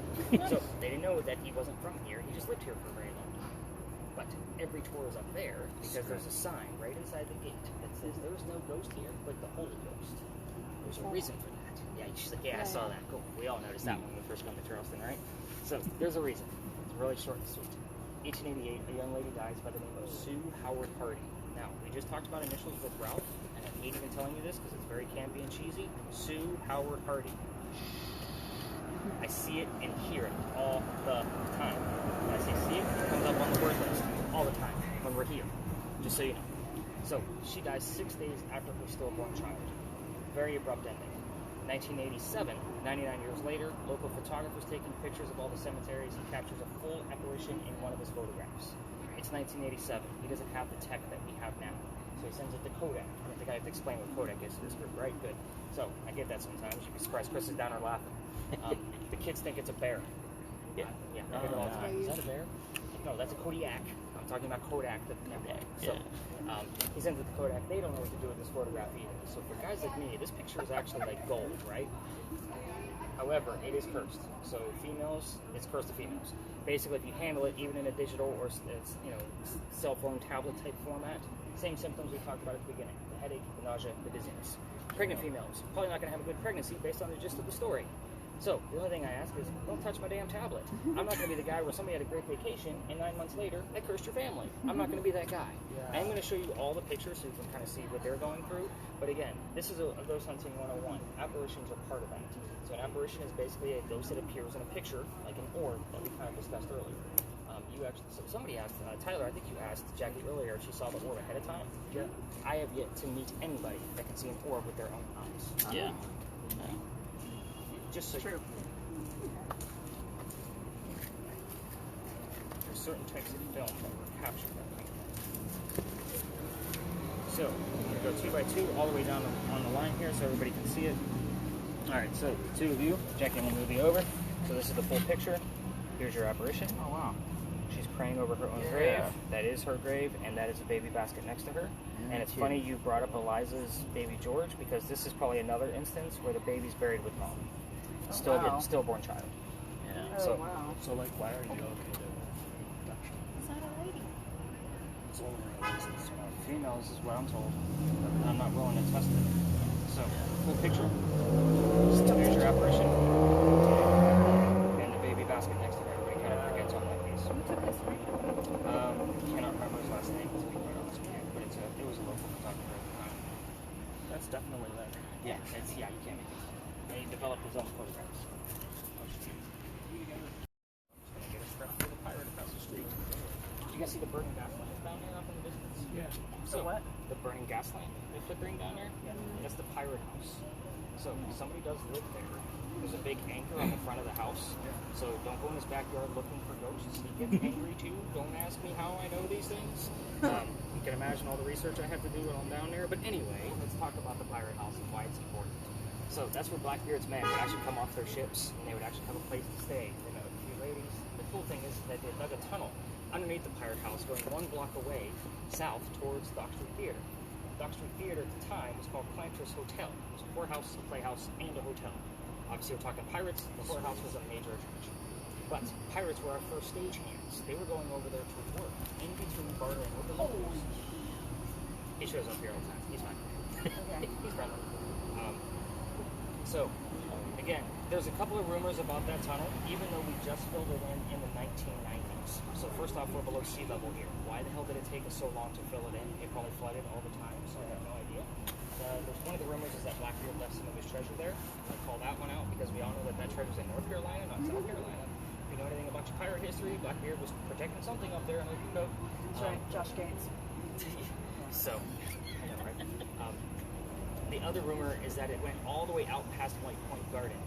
So, they didn't know that he wasn't from here. He just lived here for a very long time. But every tour is up there because there's a sign right inside the gate that says there's no ghost here but the Holy Ghost. There's a reason for that. Yeah, she's like, yeah, I saw that. Cool. We all noticed that when we first come to Charleston, right? So, there's a reason. It's really short and sweet. 1888, a young lady dies by the name of Sue Howard Hardy. Now, we just talked about initials with Ralph, and I hate even telling you this because it's very campy and cheesy. Sue Howard Hardy. I see it and hear it all the time. When I say see it, it comes up on the word list all the time when we're here, just so you know. So, she dies 6 days after her stillborn child. Very abrupt ending. 1987, 99 years later, local photographers taking pictures of all the cemeteries. He captures a full apparition in one of his photographs. It's 1987. He doesn't have the tech that we have now. So basically sends it to Kodak. I don't think I have to explain what Kodak is to this group, right? Good. So I get that sometimes. You'd be surprised. Chris is down there laughing. The kids think it's a bear. Yeah. I hear it all the time. Is that a bear? No, that's a Kodiak. I'm talking about Kodak, the camera. So he sends it to Kodak. They don't know what to do with this photograph either. So for guys like me, this picture is actually like gold, right? However, it is cursed. So females, it's cursed to females. Basically, if you handle it, even in a digital or it's, cell phone, tablet type format, same symptoms we talked about at the beginning: the headache, the nausea, the dizziness. Pregnant females probably not going to have a good pregnancy based on the gist of the story. So the only thing I ask is, don't touch my damn tablet. I'm not going to be the guy where somebody had a great vacation and 9 months later I cursed your family. I'm not going to be that guy. I am going to show you all the pictures so you can kind of see what they're going through. But again, this is a ghost hunting 101. Apparitions are part of that. So an apparition is basically a ghost that appears in a picture, like an orb that we kind of discussed earlier. Somebody asked, Tyler, I think you asked Jackie earlier if she saw the orb ahead of time. Yeah. I have yet to meet anybody that can see an orb with their own eyes. Yeah. Just so true. There's certain types of film that were captured that way. So I'm going to go 2 by 2 all the way down on the line here so everybody can see it. Alright, so the two of you, Jackie will move you over. So this is the full picture. Here's your apparition. Oh wow. She's praying over her own grave. That is her grave, and that is a baby basket next to her. And it's funny you brought up Eliza's baby George, because this is probably another instance where the baby's buried with mom. Stillborn child. Yeah. So like, why are you okay to abduction? Is that a lady? It's only reasons. Females is what I'm told. I'm not willing to test it. So, full picture. Here's your apparition. And the baby basket next to her. Everybody kind of forgets on that piece. Who took this for you? Cannot remember his last name, to be quite honest with you. But it was a local photographer at the time. That's definitely there. Yeah, you can't make it. And he developed his own photographs. I'm just gonna get a strap for the pirate across the street. Did you guys see the burning gas lamp down there up in the distance? Yeah. So what? The burning gas lamp they're flickering down there? Yeah. That's the pirate house. So somebody does live there. There's a big anchor on the front of the house. So don't go in his backyard looking for ghosts. He gets angry too. Don't ask me how I know these things. You can imagine all the research I have to do when I'm down there. But anyway, let's talk about the pirate house and why it's important. So that's where Blackbeard's men would actually come off their ships, and they would actually have a place to stay. They met a few ladies. The cool thing is that they dug a tunnel underneath the pirate house, going 1 block away south towards Dock Street Theater. Dock Street Theater at the time was called Planters Hotel. It was a poorhouse, a playhouse, and a hotel. Obviously, we're talking pirates. The poorhouse was a major attraction. But pirates were our first stagehands. They were going over there to work, in between bartering with the locals. He shows up here all the time. He's fine. He's friendly. So, again, there's a couple of rumors about that tunnel, even though we just filled it in the 1990s. So first off, we're below sea level here. Why the hell did it take us so long to fill it in? It probably flooded all the time, so I have no idea. There's one of the rumors is that Blackbeard left some of his treasure there. I call that one out because we all know that treasure's in North Carolina, not South Carolina. If you know anything about your pirate history, Blackbeard was protecting something up there in Open Coat. That's right, Josh Gaines. So, I know, right? The other rumor is that it went all the way out past White Point Garden.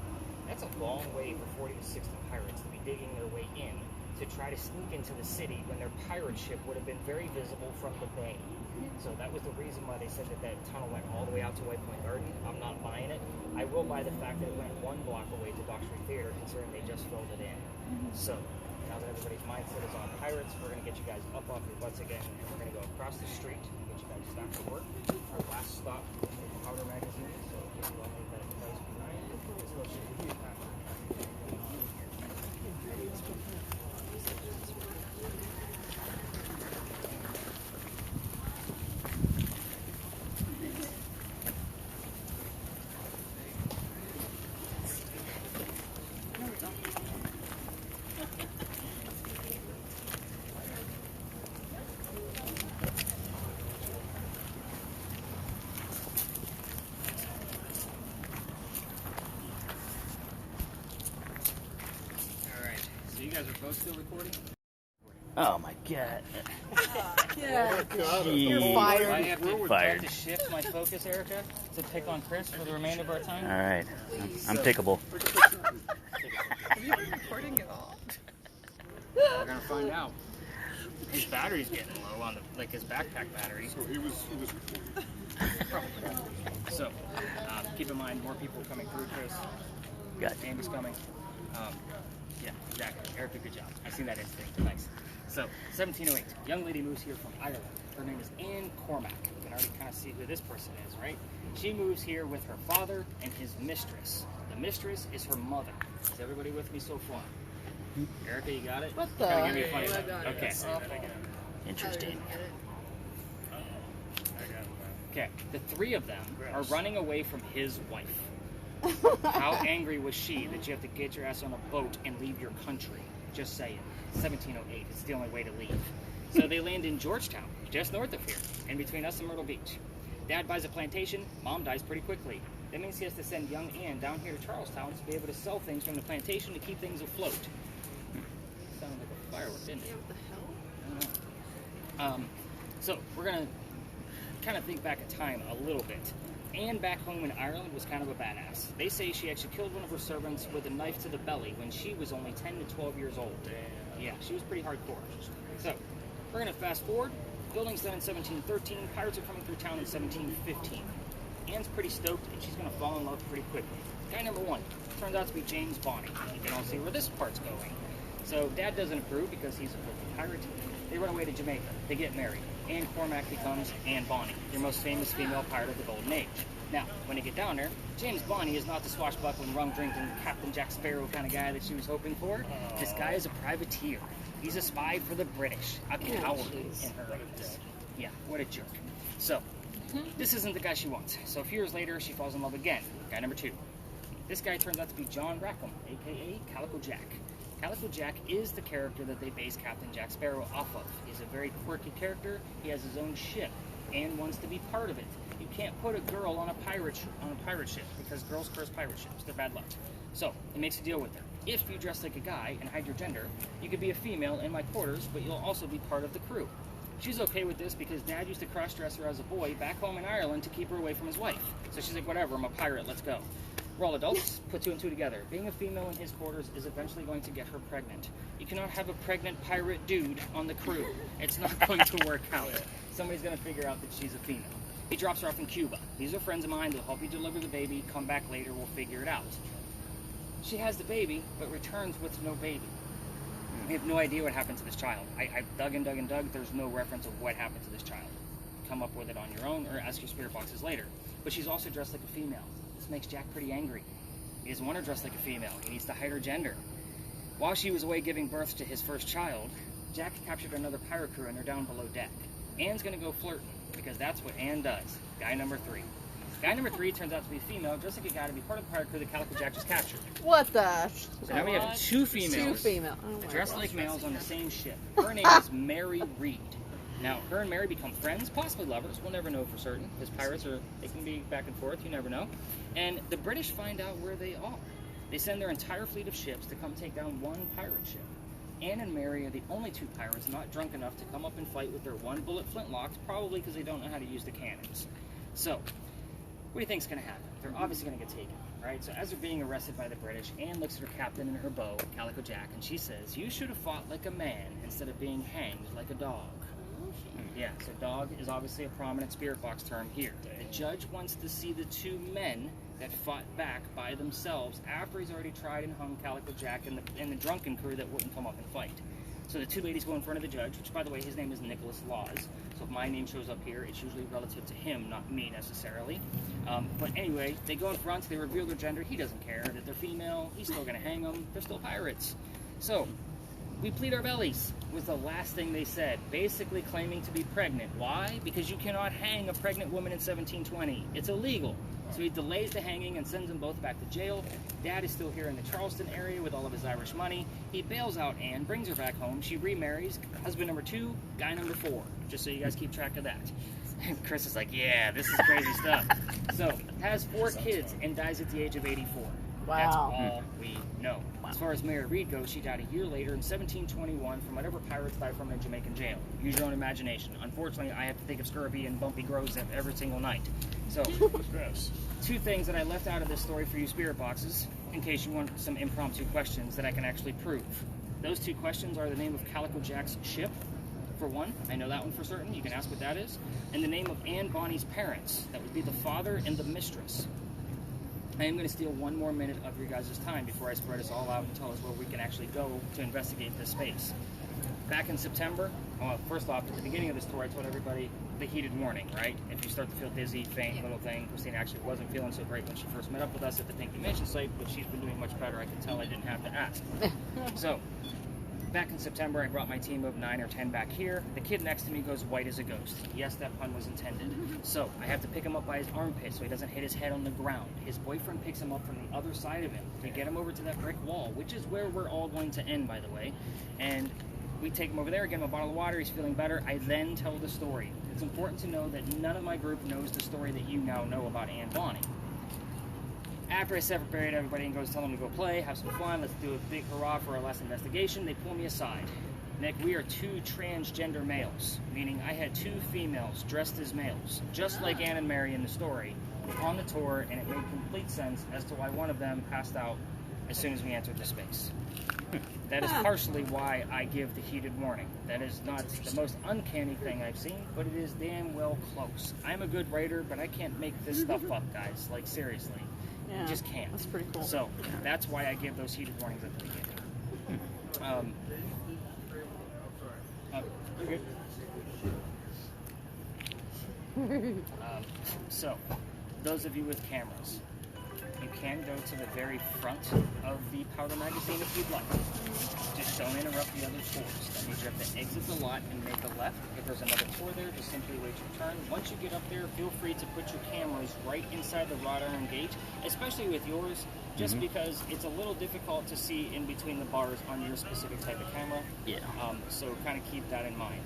That's a long way for 40 to 60 pirates to be digging their way in to try to sneak into the city when their pirate ship would have been very visible from the bay. So that was the reason why they said that tunnel went all the way out to White Point Garden. I'm not buying it. I will buy the fact that it went 1 block away to Dock Street Theater, considering they just filled it in. So now that everybody's mindset is on pirates, we're going to get you guys up off your butts again, and we're going to go across the street and get you guys back to work. Our last stop is Powder Magazine, so if you all need that advice behind, let's go shoot the You guys are both still recording? Oh my god. Yeah. You're fired. I have to, Fired. to shift my focus, Erica, to pick on Chris for the remainder of our time. All right. I'm pickable. Have you been recording at all? We're going to find out. his battery's getting low on the his backpack battery. So he was recording. So keep in mind, more people coming through, Chris. Got Andy's coming. Yeah, exactly. Erica, good job. I seen that instinct. Nice. So 1708, young lady moves here from Ireland. Her name is Anne Cormack. You can already kind of see who this person is, right? She moves here with her father and his mistress. The mistress is her mother. Is everybody with me so far? Erica, you got it? What the? Kinda give me a funny I look. got it. Okay. That's awful. Interesting. Okay. The three of them are running away from his wife. How angry was she that you have to get your ass on a boat and leave your country? Just saying. 1708. It's the only way to leave. So they land in Georgetown, just north of here, in between us and Myrtle Beach. Dad buys a plantation. Mom dies pretty quickly. That means he has to send young Ann down here to Charlestown to be able to sell things from the plantation to keep things afloat. Sounded like a firework, didn't it? Yeah, what the hell? I don't know. So we're going to kind of think back in time a little bit. Anne back home in Ireland was kind of a badass. They say she actually killed one of her servants with a knife to the belly when she was only 10 to 12 years old. Yeah, she was pretty hardcore. So we're going to fast forward. Building's done in 1713. Pirates are coming through town in 1715. Anne's pretty stoked, and she's going to fall in love pretty quickly. Guy number one turns out to be James Bonney. You can all see where this part's going. So Dad doesn't approve because he's a filthy pirate. They run away to Jamaica. They get married. Anne Cormack becomes Anne Bonny, your most famous female pirate of the Golden Age. Now, when they get down there, James Bonny is not the swashbuckling, rum-drinking Captain Jack Sparrow kind of guy that she was hoping for. This guy is a privateer. He's a spy for the British. A coward in her eyes. Yeah, what a jerk. So, this isn't the guy she wants. So a few years later, she falls in love again. Guy number two. This guy turns out to be John Rackham, a.k.a. Calico Jack. Calico Jack is the character that they base Captain Jack Sparrow off of. He's a very quirky character. He has his own ship and wants to be part of it. You can't put a girl on a pirate ship because girls curse pirate ships. They're bad luck. So he makes a deal with her. If you dress like a guy and hide your gender, you could be a female in my quarters, but you'll also be part of the crew. She's okay with this because Dad used to cross-dress her as a boy back home in Ireland to keep her away from his wife. So she's like, whatever, I'm a pirate, let's go. We're all adults, put two and two together. Being a female in his quarters is eventually going to get her pregnant. You cannot have a pregnant pirate dude on the crew. It's not going to work out. Somebody's going to figure out that she's a female. He drops her off in Cuba. These are friends of mine. They'll help you deliver the baby. Come back later. We'll figure it out. She has the baby, but returns with no baby. We have no idea what happened to this child. I dug and dug and dug. There's no reference of what happened to this child. Come up with it on your own or ask your spirit boxes later. But she's also dressed like a female. This makes Jack pretty angry. He doesn't want her dressed like a female. He needs to hide her gender. While she was away giving birth to his first child, Jack captured another pirate crew and they're down below deck. Anne's going to go flirting because that's what Anne does. Guy number three. Guy number three turns out to be female, just like a guy to be part of the pirate crew that Calico Jack just captured. What the? So now we have two females dressed like males on the same ship. Her name is Mary Reed. Now, her and Mary become friends, possibly lovers. We'll never know for certain, because pirates they can be back and forth, you never know. And the British find out where they are. They send their entire fleet of ships to come take down one pirate ship. Anne and Mary are the only two pirates not drunk enough to come up and fight with their one-bullet flintlocks, probably because they don't know how to use the cannons. So, what do you think's going to happen? They're obviously going to get taken, right? So as they're being arrested by the British, Anne looks at her captain and her beau, Calico Jack, and she says, "You should have fought like a man instead of being hanged like a dog." Yeah, so dog is obviously a prominent spirit box term here. The judge wants to see the two men that fought back by themselves after he's already tried and hung Calico Jack and the drunken crew that wouldn't come up and fight. So the two ladies go in front of the judge, which, by the way, his name is Nicholas Laws. So if my name shows up here, it's usually relative to him, not me necessarily. But anyway, they go in front, they reveal their gender. He doesn't care that they're female. He's still going to hang them. They're still pirates. So we plead our bellies was the last thing they said, basically claiming to be pregnant. Why? Because you cannot hang a pregnant woman in 1720. It's illegal. So he delays the hanging and sends them both back to jail. Dad is still here in the Charleston area with all of his Irish money. He bails out Anne, brings her back home. She remarries. Husband number 2, guy number 4. Just so you guys keep track of that. And Chris is like, yeah, this is crazy stuff. So, has 4 kids and dies at the age of 84. Wow. That's all we know. As far as Mary Reed goes, she died a year later in 1721 from whatever pirates died from in a Jamaican jail. Use your own imagination. Unfortunately, I have to think of scurvy and bumpy growths every single night. So, 2 things that I left out of this story for you spirit boxes, in case you want some impromptu questions that I can actually prove. Those 2 questions are the name of Calico Jack's ship, for one. I know that one for certain. You can ask what that is. And the name of Anne Bonny's parents. That would be the father and the mistress. I am going to steal one more minute of your guys' time before I spread us all out and tell us where we can actually go to investigate this space. Back in September, first off, at the beginning of this tour, I told everybody the heated warning, right? If you start to feel dizzy, faint, little thing. Christina actually wasn't feeling so great when she first met up with us at the Pink Dimension site, but she's been doing much better. I could tell I didn't have to ask. So, back in September, I brought my team of 9 or 10 back here. The kid next to me goes white as a ghost. Yes, that pun was intended. So, I have to pick him up by his armpit so he doesn't hit his head on the ground. His boyfriend picks him up from the other side of him to get him over to that brick wall, which is where we're all going to end, by the way. And we take him over there, get him a bottle of water, he's feeling better. I then tell the story. It's important to know that none of my group knows the story that you now know about Anne Bonny. After I separate everybody and tell them to go play, have some fun, let's do a big hurrah for our last investigation, they pull me aside. Nick, we are 2 transgender males, meaning I had 2 females dressed as males, just like Anne and Mary in the story, on the tour, and it made complete sense as to why one of them passed out as soon as we entered the space. That is partially why I give the heated warning. That is not the most uncanny thing I've seen, but it is damn well close. I'm a good writer, but I can't make this stuff up, guys. Like, seriously. Yeah, You just can't. That's pretty cool. So, that's why I give those heated warnings at the beginning. You're good? So, those of you with cameras, you can go to the very front of the powder magazine if you'd like. Just don't interrupt the other tours. That means you have to exit the lot and make a left. If there's another tour there, just simply wait your turn. Once you get up there, feel free to put your cameras right inside the wrought iron gate, especially with yours, just because it's a little difficult to see in between the bars on your specific type of camera. Yeah. So kind of keep that in mind.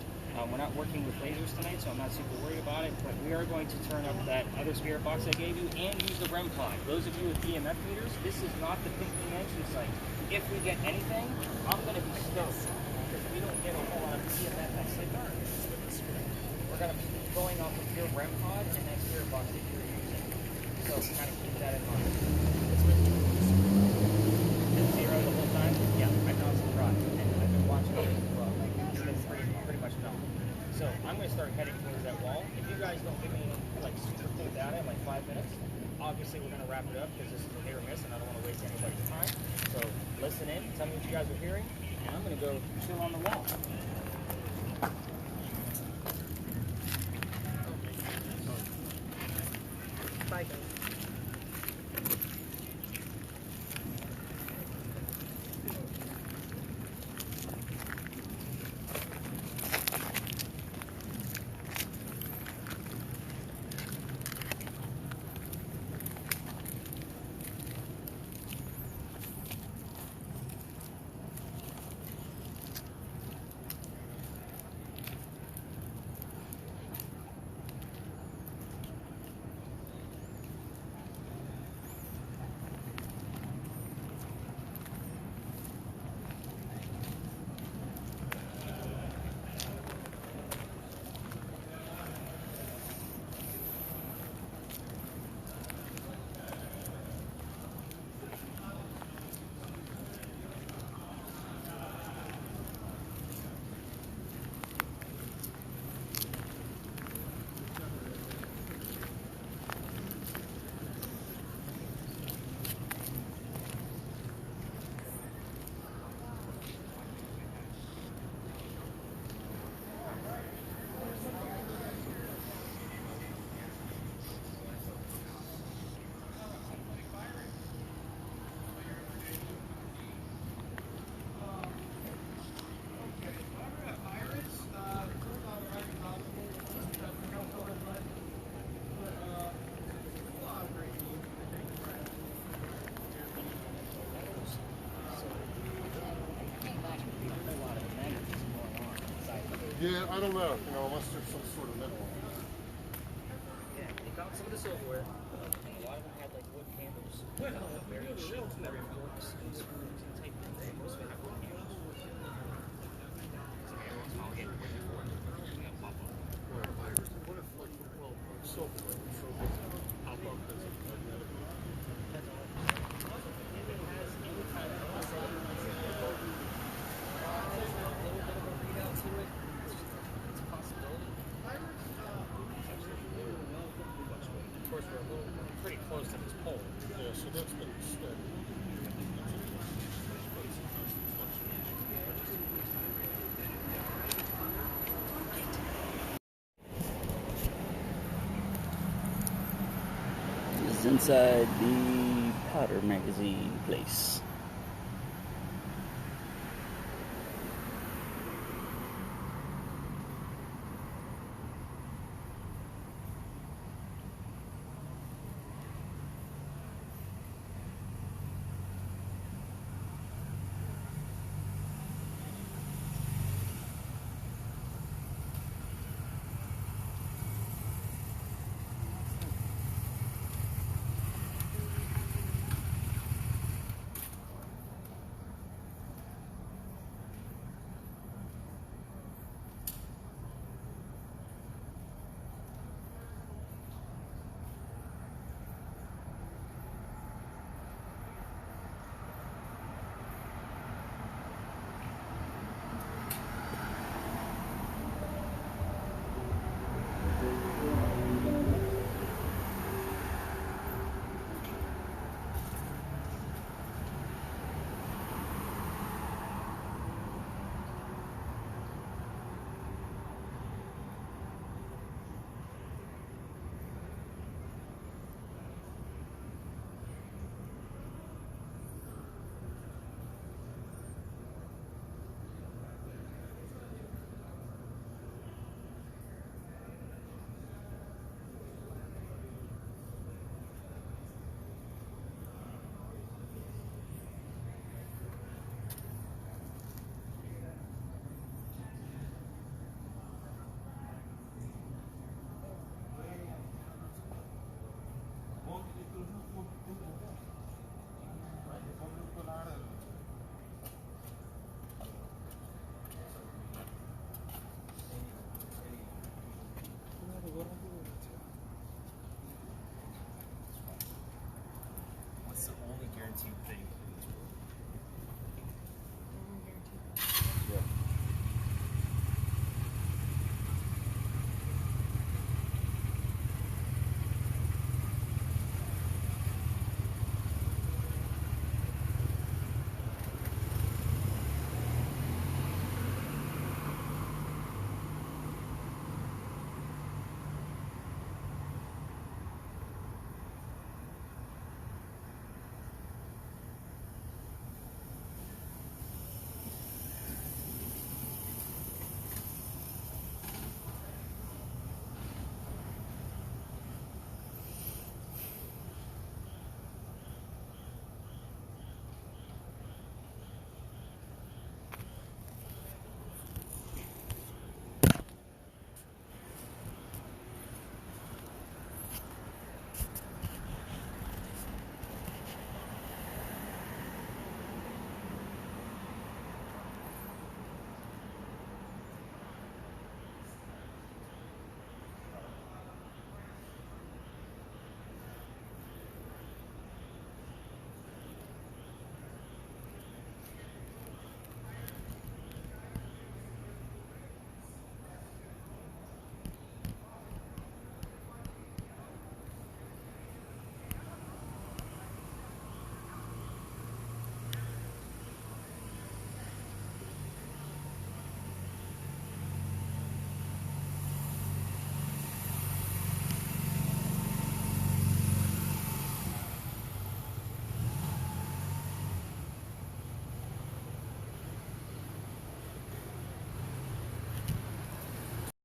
We're not working with lasers tonight, so I'm not super worried about it, but we are going to turn up that other spirit box I gave you and use the REM pod. Those of you with EMF meters, this is not the Pink Dimension site. If we get anything, I'm going to be stoked, because we don't get a whole lot of EMF that signal. We're going to be going off of your REM pod and that spirit box that you're using. So kind of keep that in mind. Zero the whole time? Yeah, I know it's a drive, and I've been watching it as well. It's been pretty much done. So I'm going to start heading towards that wall. If you guys don't give me like super cool data in like 5 minutes, obviously we're going to wrap it up because this is a hit or miss and I don't want to waste anybody's time. So listen in, tell me what you guys are hearing, and I'm going to go chill on the wall. Bye, guys. Yeah, I don't know. You know, unless there's some sort of metal. Yeah, they found some of the silverware, and a lot of them had like wood candles, very cheap, very forks and spoons and type things. They mostly have wood candles. So every once in a while, get ready for it. It's gonna pop up. What if, like, well, silver, right? So they pop up as a magnetic. If it has any kind of a little bit of a readout to it, pretty close to this pole. Yeah, so that's been steady. This is inside the powder magazine place.